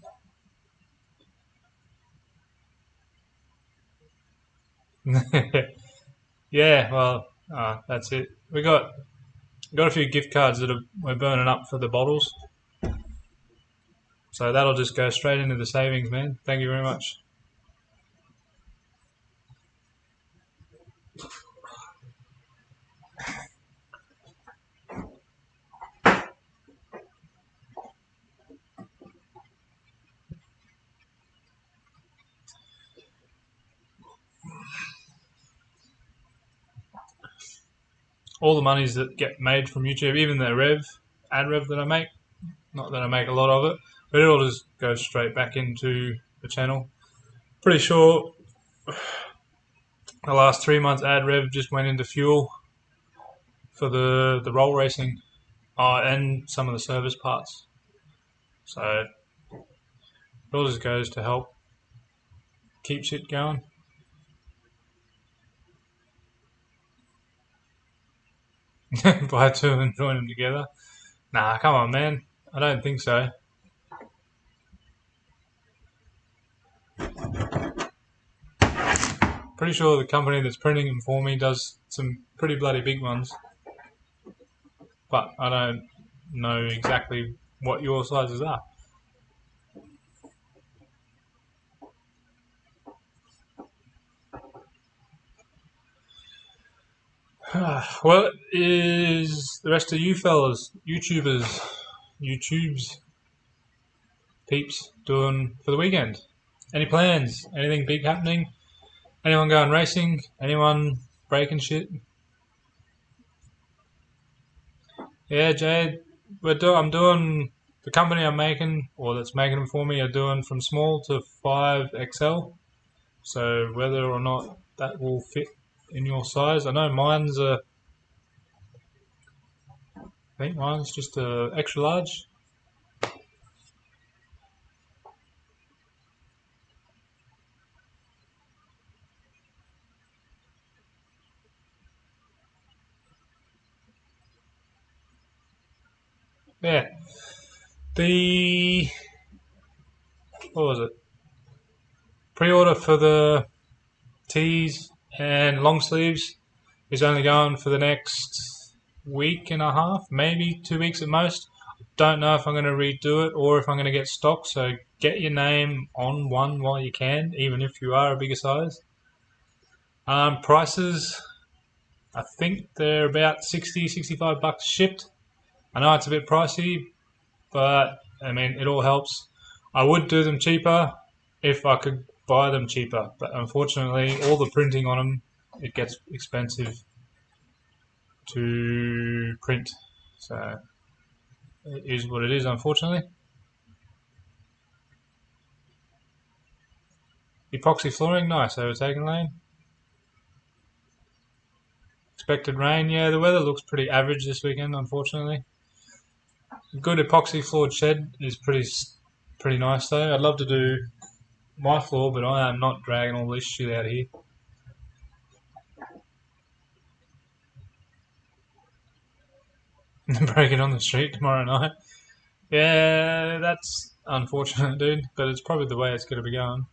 Yeah, well, that's it. We got a few gift cards that we're burning up for the bottles, so that'll just go straight into the savings, man. Thank you very much. All the monies that get made from YouTube, even the ad rev that I make, not that I make a lot of it, but it all just goes straight back into the channel. Pretty sure the last 3 months ad rev just went into fuel for the roll racing and some of the service parts. So it all just goes to help keep shit going. Buy two and join them together. Nah, come on, man. I don't think so. Pretty sure the company that's printing them for me does some pretty bloody big ones. But I don't know exactly what your sizes are. What is the rest of you fellas, YouTube's peeps doing for the weekend? Any plans? Anything big happening? Anyone going racing? Anyone breaking shit? Yeah, Jade, I'm doing the company I'm making, or that's making them for me, are doing from small to 5XL. So whether or not that will fit in your size, I know I think mine's just a extra large. Yeah. The what was it? Pre-order for the tees and long sleeves is only going for the next week and a half, maybe 2 weeks at most. Don't know if I'm going to redo it or if I'm going to get stock, so get your name on one while you can, even if you are a bigger size. Prices, I think they're about 60, 65 bucks shipped. I know it's a bit pricey, but I mean, it all helps. I would do them cheaper if I could buy them cheaper, but unfortunately, all the printing on them, it gets expensive to print. So it is what it is, unfortunately. Epoxy flooring, nice. Overtaken lane. Expected rain, yeah. The weather looks pretty average this weekend, unfortunately. Good epoxy floored shed is pretty nice though. I'd love to do my floor, but I am not dragging all this shit out of here. Break it on the street tomorrow night. Yeah, that's unfortunate, dude. But it's probably the way it's going to be going.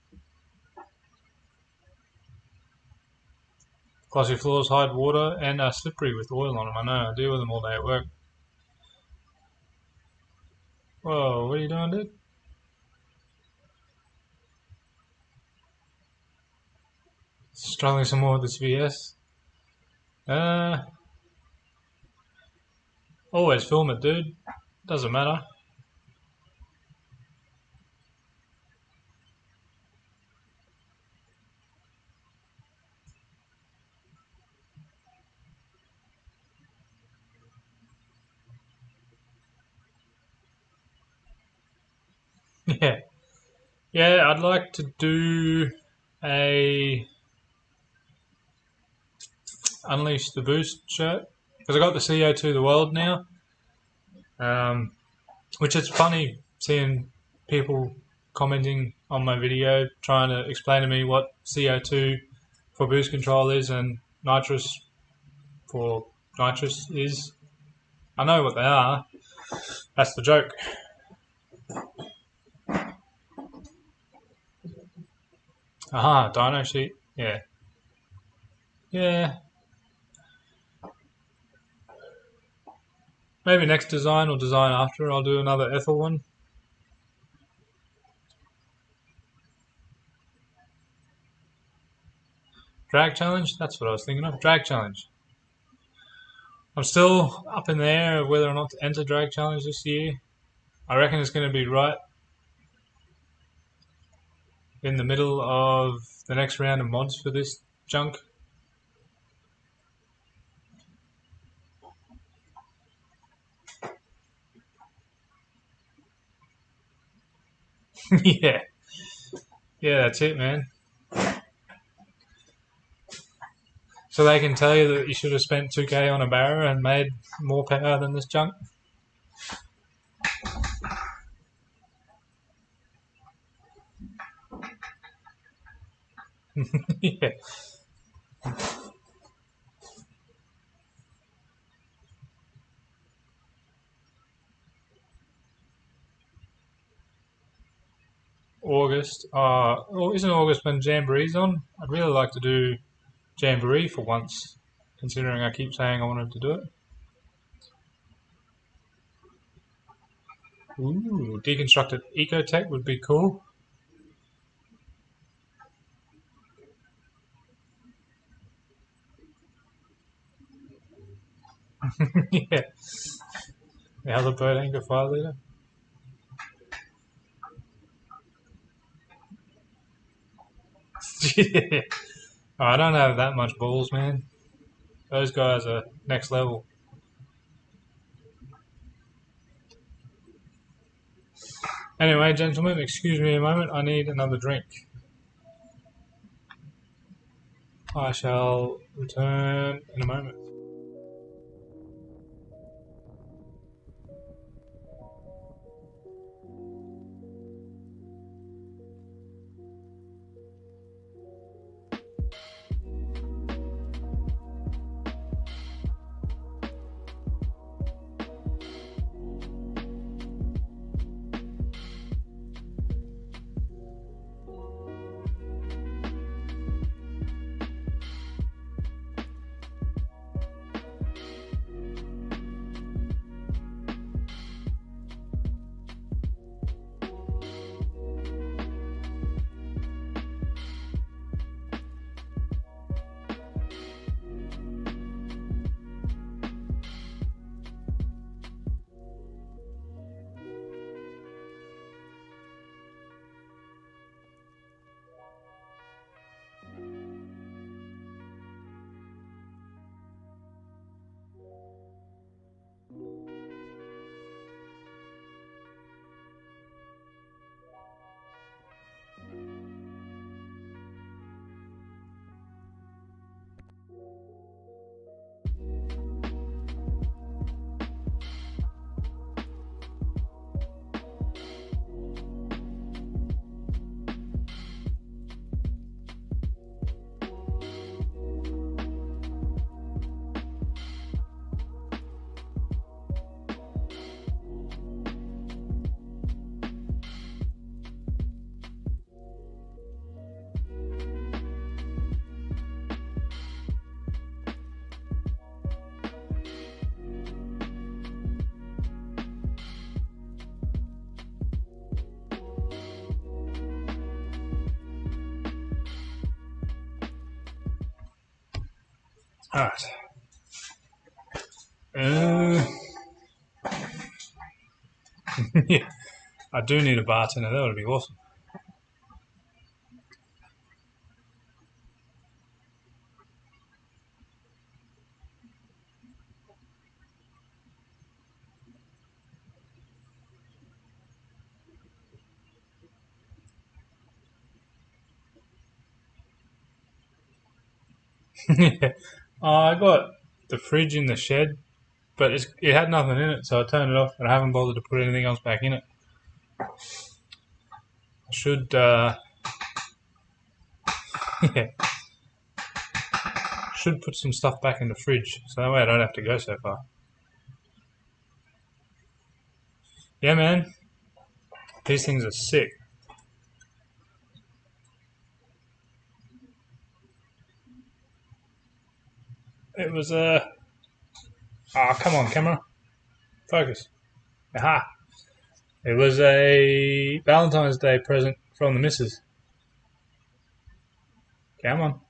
Glossy floors hide water and are slippery with oil on them. I know. I deal with them all day at work. Whoa, what are you doing, dude? Struggling some more with this VS. Always film it, dude. Doesn't matter. Yeah. Yeah, I'd like to do a Unleash the Boost shirt because I got the CO2 the world now, which is funny seeing people commenting on my video trying to explain to me what CO2 for boost control is and nitrous for nitrous is. I know what they are. That's the joke. Aha, dyno sheet. Yeah. Yeah. Maybe next design or design after I'll do another Ethel one. Drag challenge? That's what I was thinking of. Drag challenge. I'm still up in the air of whether or not to enter drag challenge this year. I reckon it's going to be right in the middle of the next round of mods for this junk. Yeah. Yeah, that's it, man. So they can tell you that you should have spent 2k on a barrow and made more power than this junk. Yeah. August. Isn't August when Jamboree's on? I'd really like to do Jamboree for once, considering I keep saying I wanted to do it. Ooh, deconstructed ecotech would be cool. Yeah. The other bird anchor 5 litre. Yeah. Oh, I don't have that much balls, man. Those guys are next level. Anyway, gentlemen, excuse me a moment. I need another drink. I shall return in a moment. Alright. Yeah, I do need a bartender. That would be awesome. Yeah. I got the fridge in the shed, but it had nothing in it, so I turned it off, and I haven't bothered to put anything else back in it. I should, yeah, should put some stuff back in the fridge, so that way I don't have to go so far. Yeah, man, these things are sick. It was a. Ah, come on, camera, focus. Aha! It was a Valentine's Day present from the missus. Come on,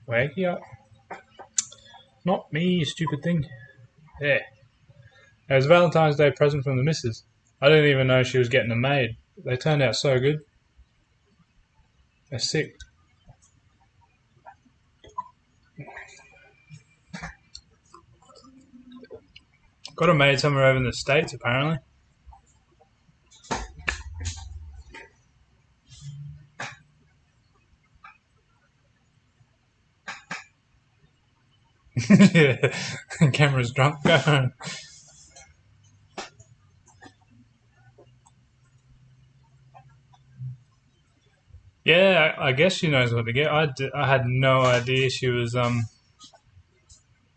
wake you up. Not me, you stupid thing. Yeah. It was a Valentine's Day present from the missus. I didn't even know she was getting them made. They turned out so good. They're sick. Got them made somewhere over in the States, apparently. Yeah. Camera's drunk. Yeah, I guess she knows what to get. I had no idea she was.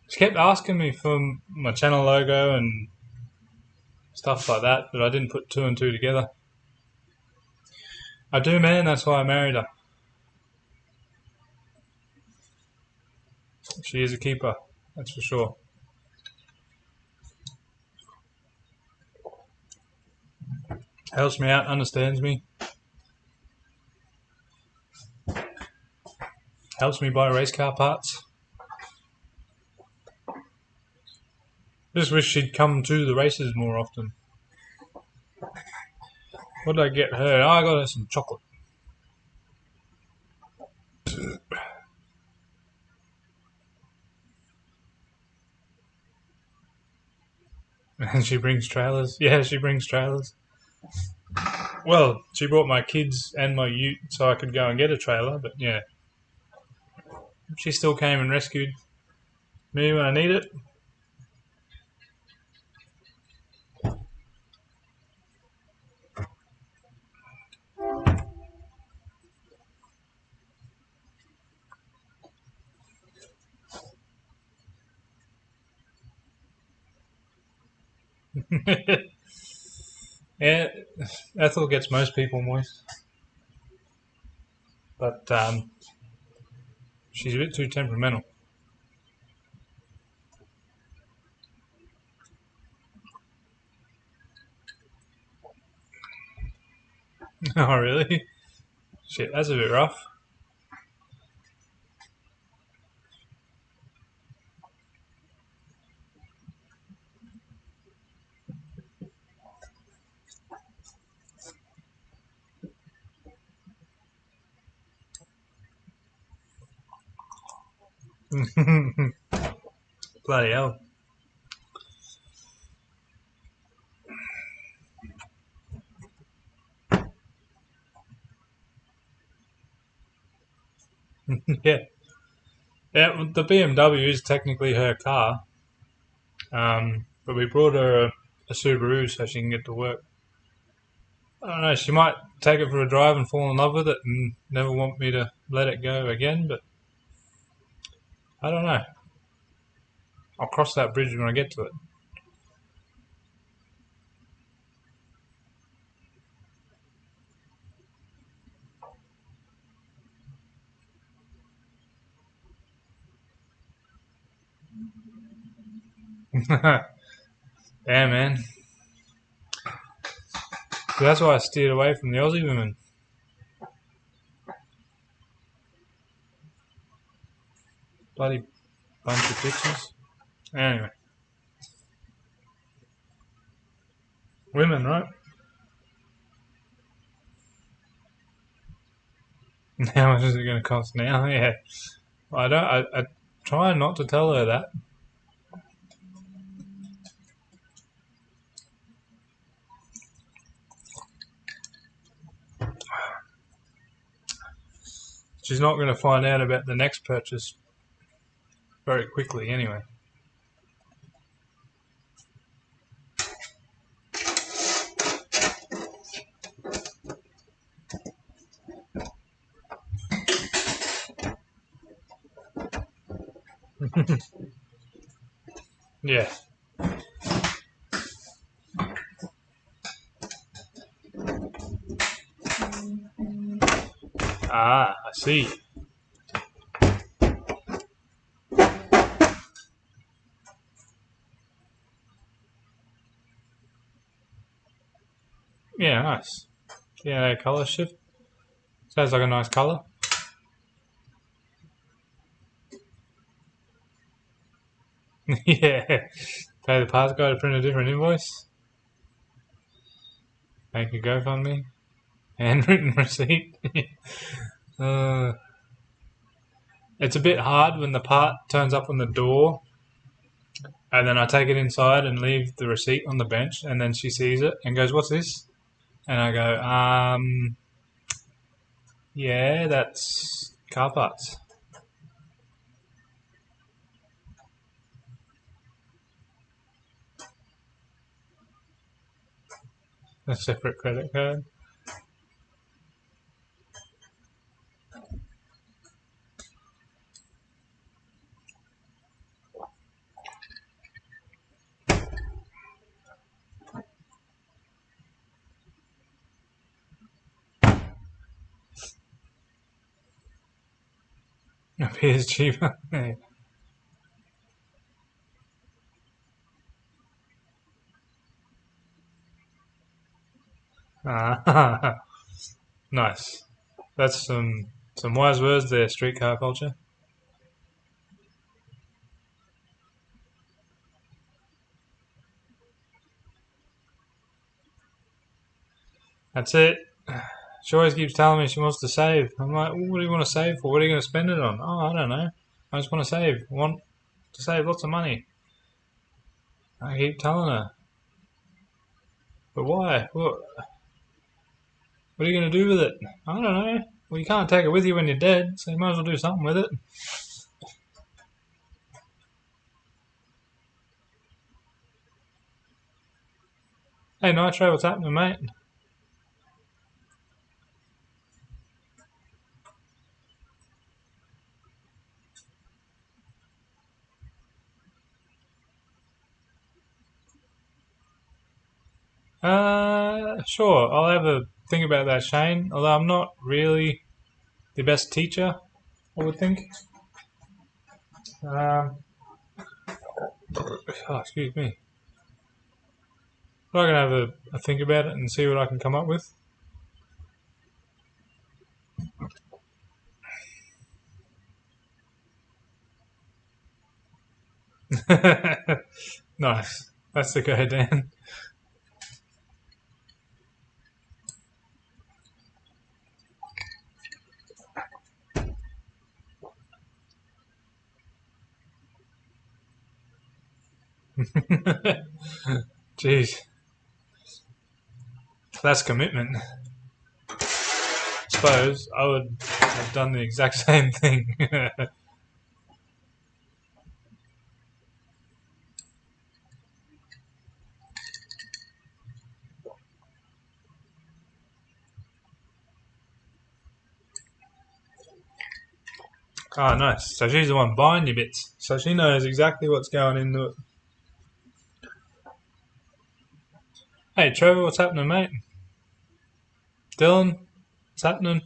She kept asking me for my channel logo and stuff like that, but I didn't put two and two together. I do, man. That's why I married her. She is a keeper. That's for sure. Helps me out, understands me, helps me buy race car parts. Just wish she'd come to the races more often. What did I get her? Oh, I got her some chocolate. And she brings trailers. Yeah, she brings trailers. Well, she brought my kids and my ute so I could go and get a trailer, but yeah. She still came and rescued me when I need it. Yeah, Ethel gets most people moist, but she's a bit too temperamental. Oh, really? Shit, that's a bit rough. Bloody hell. Yeah. Yeah, the BMW is technically her car, but we brought her a Subaru so she can get to work. I don't know, she might take it for a drive and fall in love with it and never want me to let it go again, but I don't know. I'll cross that bridge when I get to it. Yeah, man. So that's why I steered away from the Aussie women. bloody bunch of pictures. Anyway. Women, right? How much is it going to cost now? Yeah. I try not to tell her that. She's not going to find out about the next purchase very quickly anyway. Yeah. Ah, I see. Yeah, nice. Yeah, that colour shift. Sounds like a nice colour. Yeah. Pay the parts guy to print a different invoice. Make a GoFundMe. Handwritten receipt. It's a bit hard when the part turns up on the door and then I take it inside and leave the receipt on the bench and then she sees it and goes, "What's this?" And I go, yeah, that's car parts. A separate credit card. Appears cheaper. Nice. That's some wise words there, streetcar culture. That's it. She always keeps telling me she wants to save. I'm like, well, what do you want to save for? What are you going to spend it on? Oh, I don't know. I just want to save. I want to save lots of money. I keep telling her. But why? What are you going to do with it? I don't know. Well, you can't take it with you when you're dead, so you might as well do something with it. Hey, Nitro, what's happening, mate? Sure. I'll have a think about that, Shane. Although I'm not really the best teacher, I would think. Oh, excuse me. But I can have a think about it and see what I can come up with. Nice. That's the go, Dan. Jeez. That's commitment. I suppose I would have done the exact same thing. Oh, nice. So she's the one buying your bits. So she knows exactly what's going into it. Hey, Trevor, what's happening, mate? Dylan, what's happening?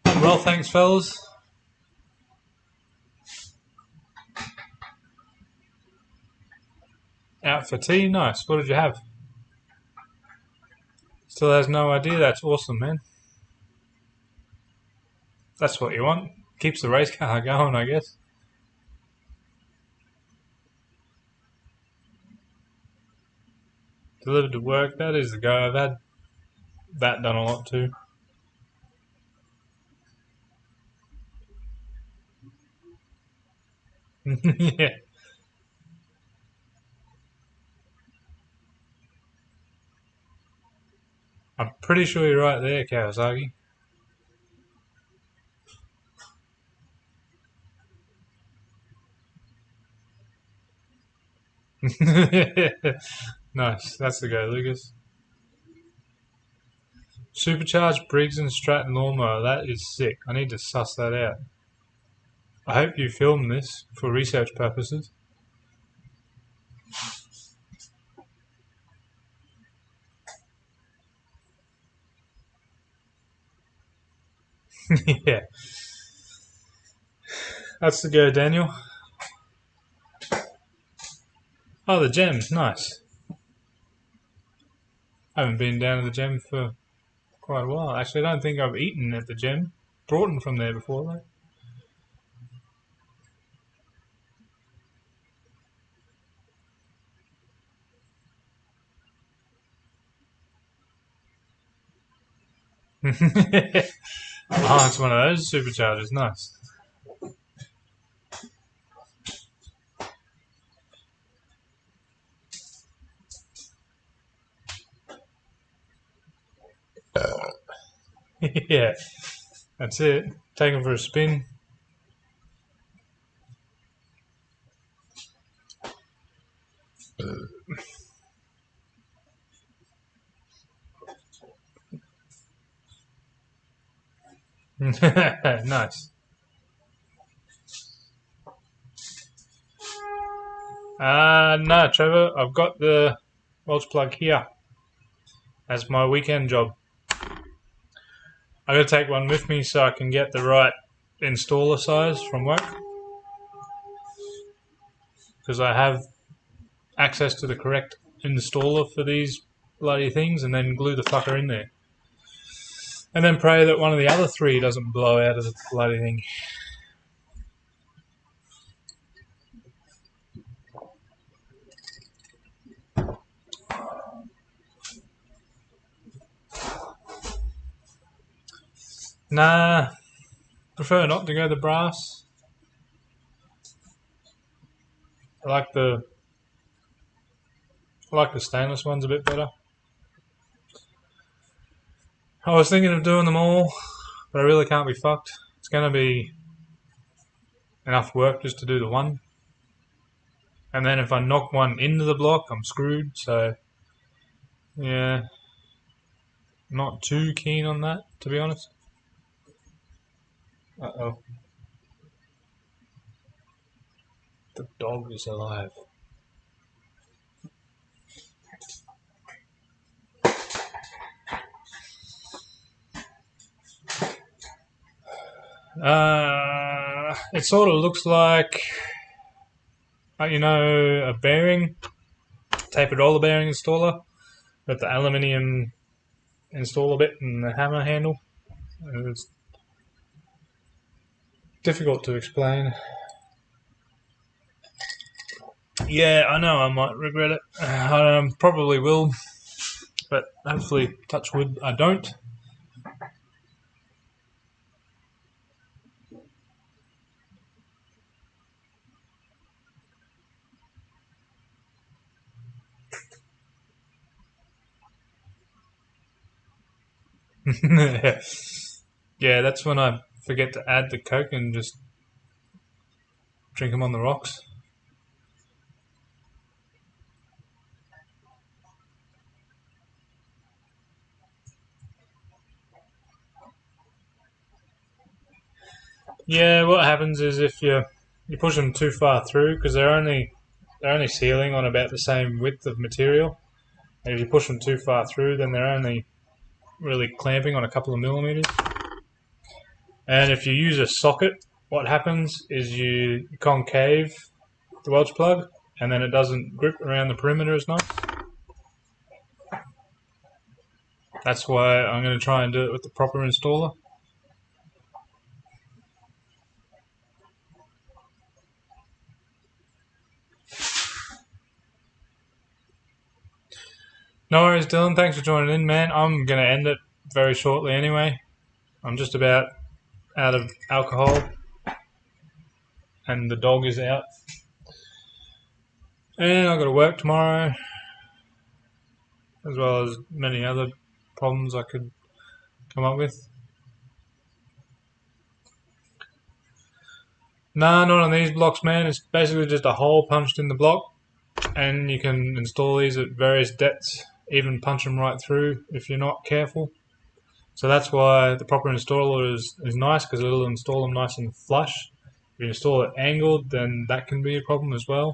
Well, thanks, fellas. Out for tea? Nice. What did you have? Still has no idea. That's awesome, man. That's what you want. Keeps the race car going, I guess. Delivered to work, that is the go. I've had that done a lot too. Yeah. I'm pretty sure you're right there, Kawasaki. Nice, that's the go, Lucas. Supercharged Briggs and Stratton lawnmower, that is sick. I need to suss that out. I hope you filmed this for research purposes. Yeah, that's the go, Daniel. Oh, the gem, nice. I haven't been down to the gem for quite a while. Actually, I don't think I've eaten at the gem. Broughton from there before, though. Oh, it's one of those superchargers, nice. Yeah, that's it. Take them for a spin. Nice. No, Trevor, I've got the mulch plug here as my weekend job. I got to take one with me so I can get the right installer size from work, because I have access to the correct installer for these bloody things, and then glue the fucker in there. And then pray that one of the other three doesn't blow out of the bloody thing. Nah, prefer not to go the brass. I like the stainless ones a bit better. I was thinking of doing them all, but I really can't be fucked. It's going to be enough work just to do the one. And then if I knock one into the block, I'm screwed. So, yeah, not too keen on that, to be honest. Uh-oh. The dog is alive. It sort of looks like, a bearing, tapered roller bearing installer, with the aluminium installer bit and the hammer handle. It's difficult to explain. Yeah, I know I might regret it. I probably will, but hopefully, touch wood, I don't. Yeah, that's when I forget to add the Coke and just drink them on the rocks. Yeah, what happens is if you push them too far through, because they're only sealing on about the same width of material, and if you push them too far through, then they're only really clamping on a couple of millimeters. And if you use a socket, what happens is you concave the Welch plug, and then it doesn't grip around the perimeter as nice. That's why I'm going to try and do it with the proper installer. No worries, Dylan. Thanks for joining in, man. I'm going to end it very shortly anyway. I'm just about out of alcohol and the dog is out. And I've got to work tomorrow, as well as many other problems I could come up with. Nah, not on these blocks, man. It's basically just a hole punched in the block, and you can install these at various depths, even punch them right through if you're not careful. So that's why the proper installer is nice, because it'll install them nice and flush. If you install it angled, then that can be a problem as well.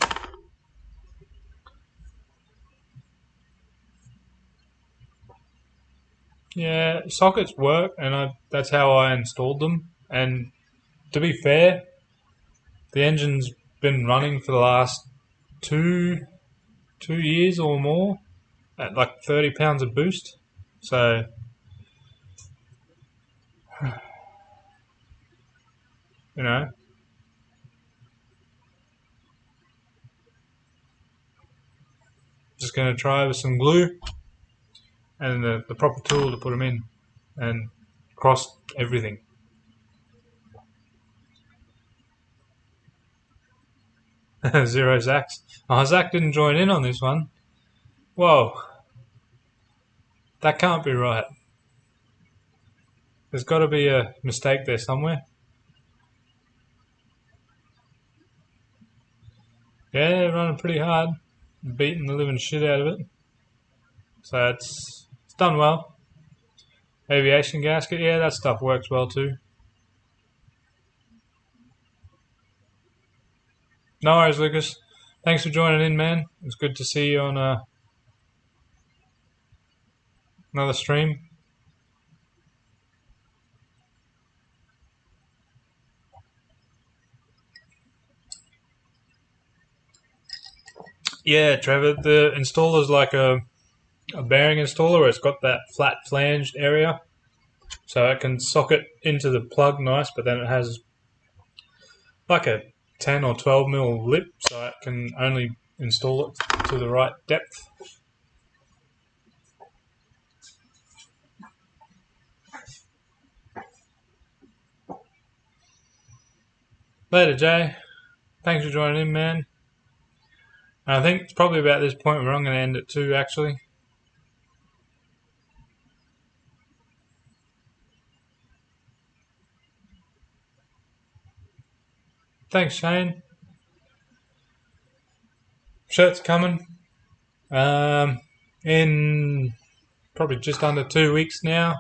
Yeah, sockets work, and that's how I installed them. And to be fair, the engine's been running for the last two years or more at like 30 pounds of boost. So you know, just gonna try with some glue and the proper tool to put them in and cross everything. Zero Zach's. Oh, Zach didn't join in on this one. Whoa, that can't be right. There's got to be a mistake there somewhere. Yeah, running pretty hard, beating the living shit out of it. So it's done well. Aviation gasket, yeah, that stuff works well too. No worries, Lucas. Thanks for joining in, man. It's good to see you on another stream. Yeah, Trevor, the installer's like a bearing installer where it's got that flat flanged area. So it can socket into the plug nice, but then it has like a 10 or 12 mil lip, so it can only install it to the right depth. Later, Jay. Thanks for joining in, man. And I think it's probably about this point where I'm going to end it too, actually. Thanks, Shane. Shirt's coming. In probably just under 2 weeks now.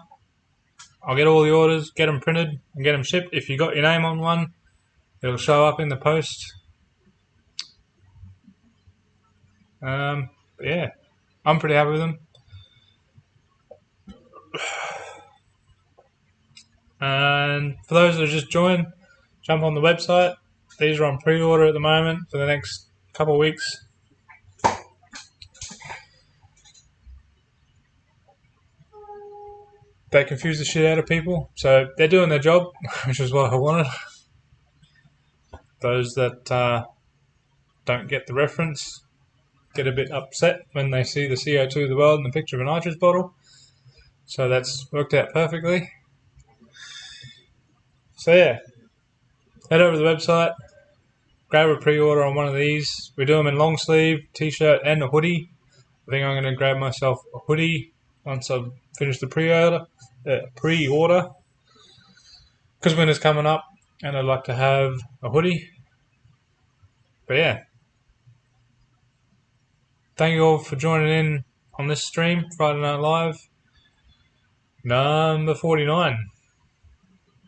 I'll get all the orders, get them printed, and get them shipped. If you got your name on one, it'll show up in the post. Yeah, I'm pretty happy with them. And for those that have just joined, jump on the website. These are on pre-order at the moment for the next couple of weeks. They confuse the shit out of people, so they're doing their job, which is what I wanted. Those that don't get the reference get a bit upset when they see the CO2 of the world in the picture of a nitrous bottle. So that's worked out perfectly. So yeah, head over to the website, grab a pre-order on one of these. We do them in long sleeve, t-shirt and a hoodie. I think I'm going to grab myself a hoodie once I've finished the pre-order. Because winter's coming up and I'd like to have a hoodie. But yeah, thank you all for joining in on this stream, Friday Night Live, number 49.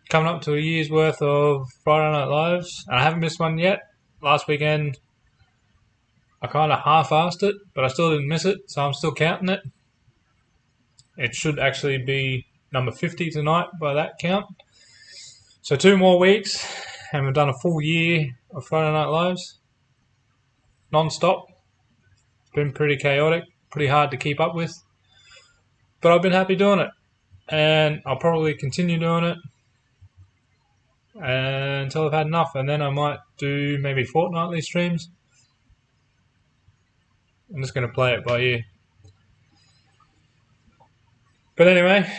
Coming up to a year's worth of Friday Night Lives. And I haven't missed one yet. Last weekend, I kind of half-assed it, but I still didn't miss it, so I'm still counting it. It should actually be number 50 tonight by that count. So 2 more weeks, and we've done a full year of Friday Night Lives. Non-stop. It's been pretty chaotic, pretty hard to keep up with. But I've been happy doing it. And I'll probably continue doing it until I've had enough. And then I might do maybe fortnightly streams. I'm just going to play it by ear. But anyway,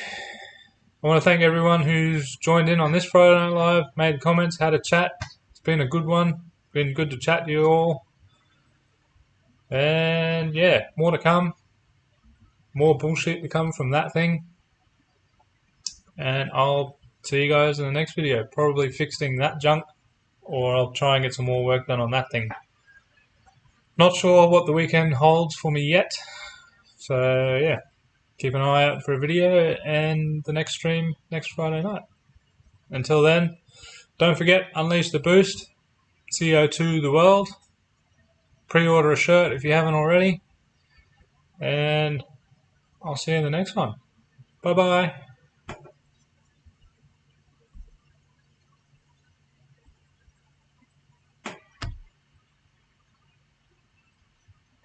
I want to thank everyone who's joined in on this Friday Night Live, made comments, had a chat. It's been a good one. Been good to chat to you all. And yeah, more to come. More bullshit to come from that thing. And I'll see you guys in the next video. Probably fixing that junk, or I'll try and get some more work done on that thing. Not sure what the weekend holds for me yet. So yeah, keep an eye out for a video and the next stream next Friday night. Until then, don't forget, unleash the boost, CO2 the world, pre-order a shirt if you haven't already, and I'll see you in the next one. Bye bye.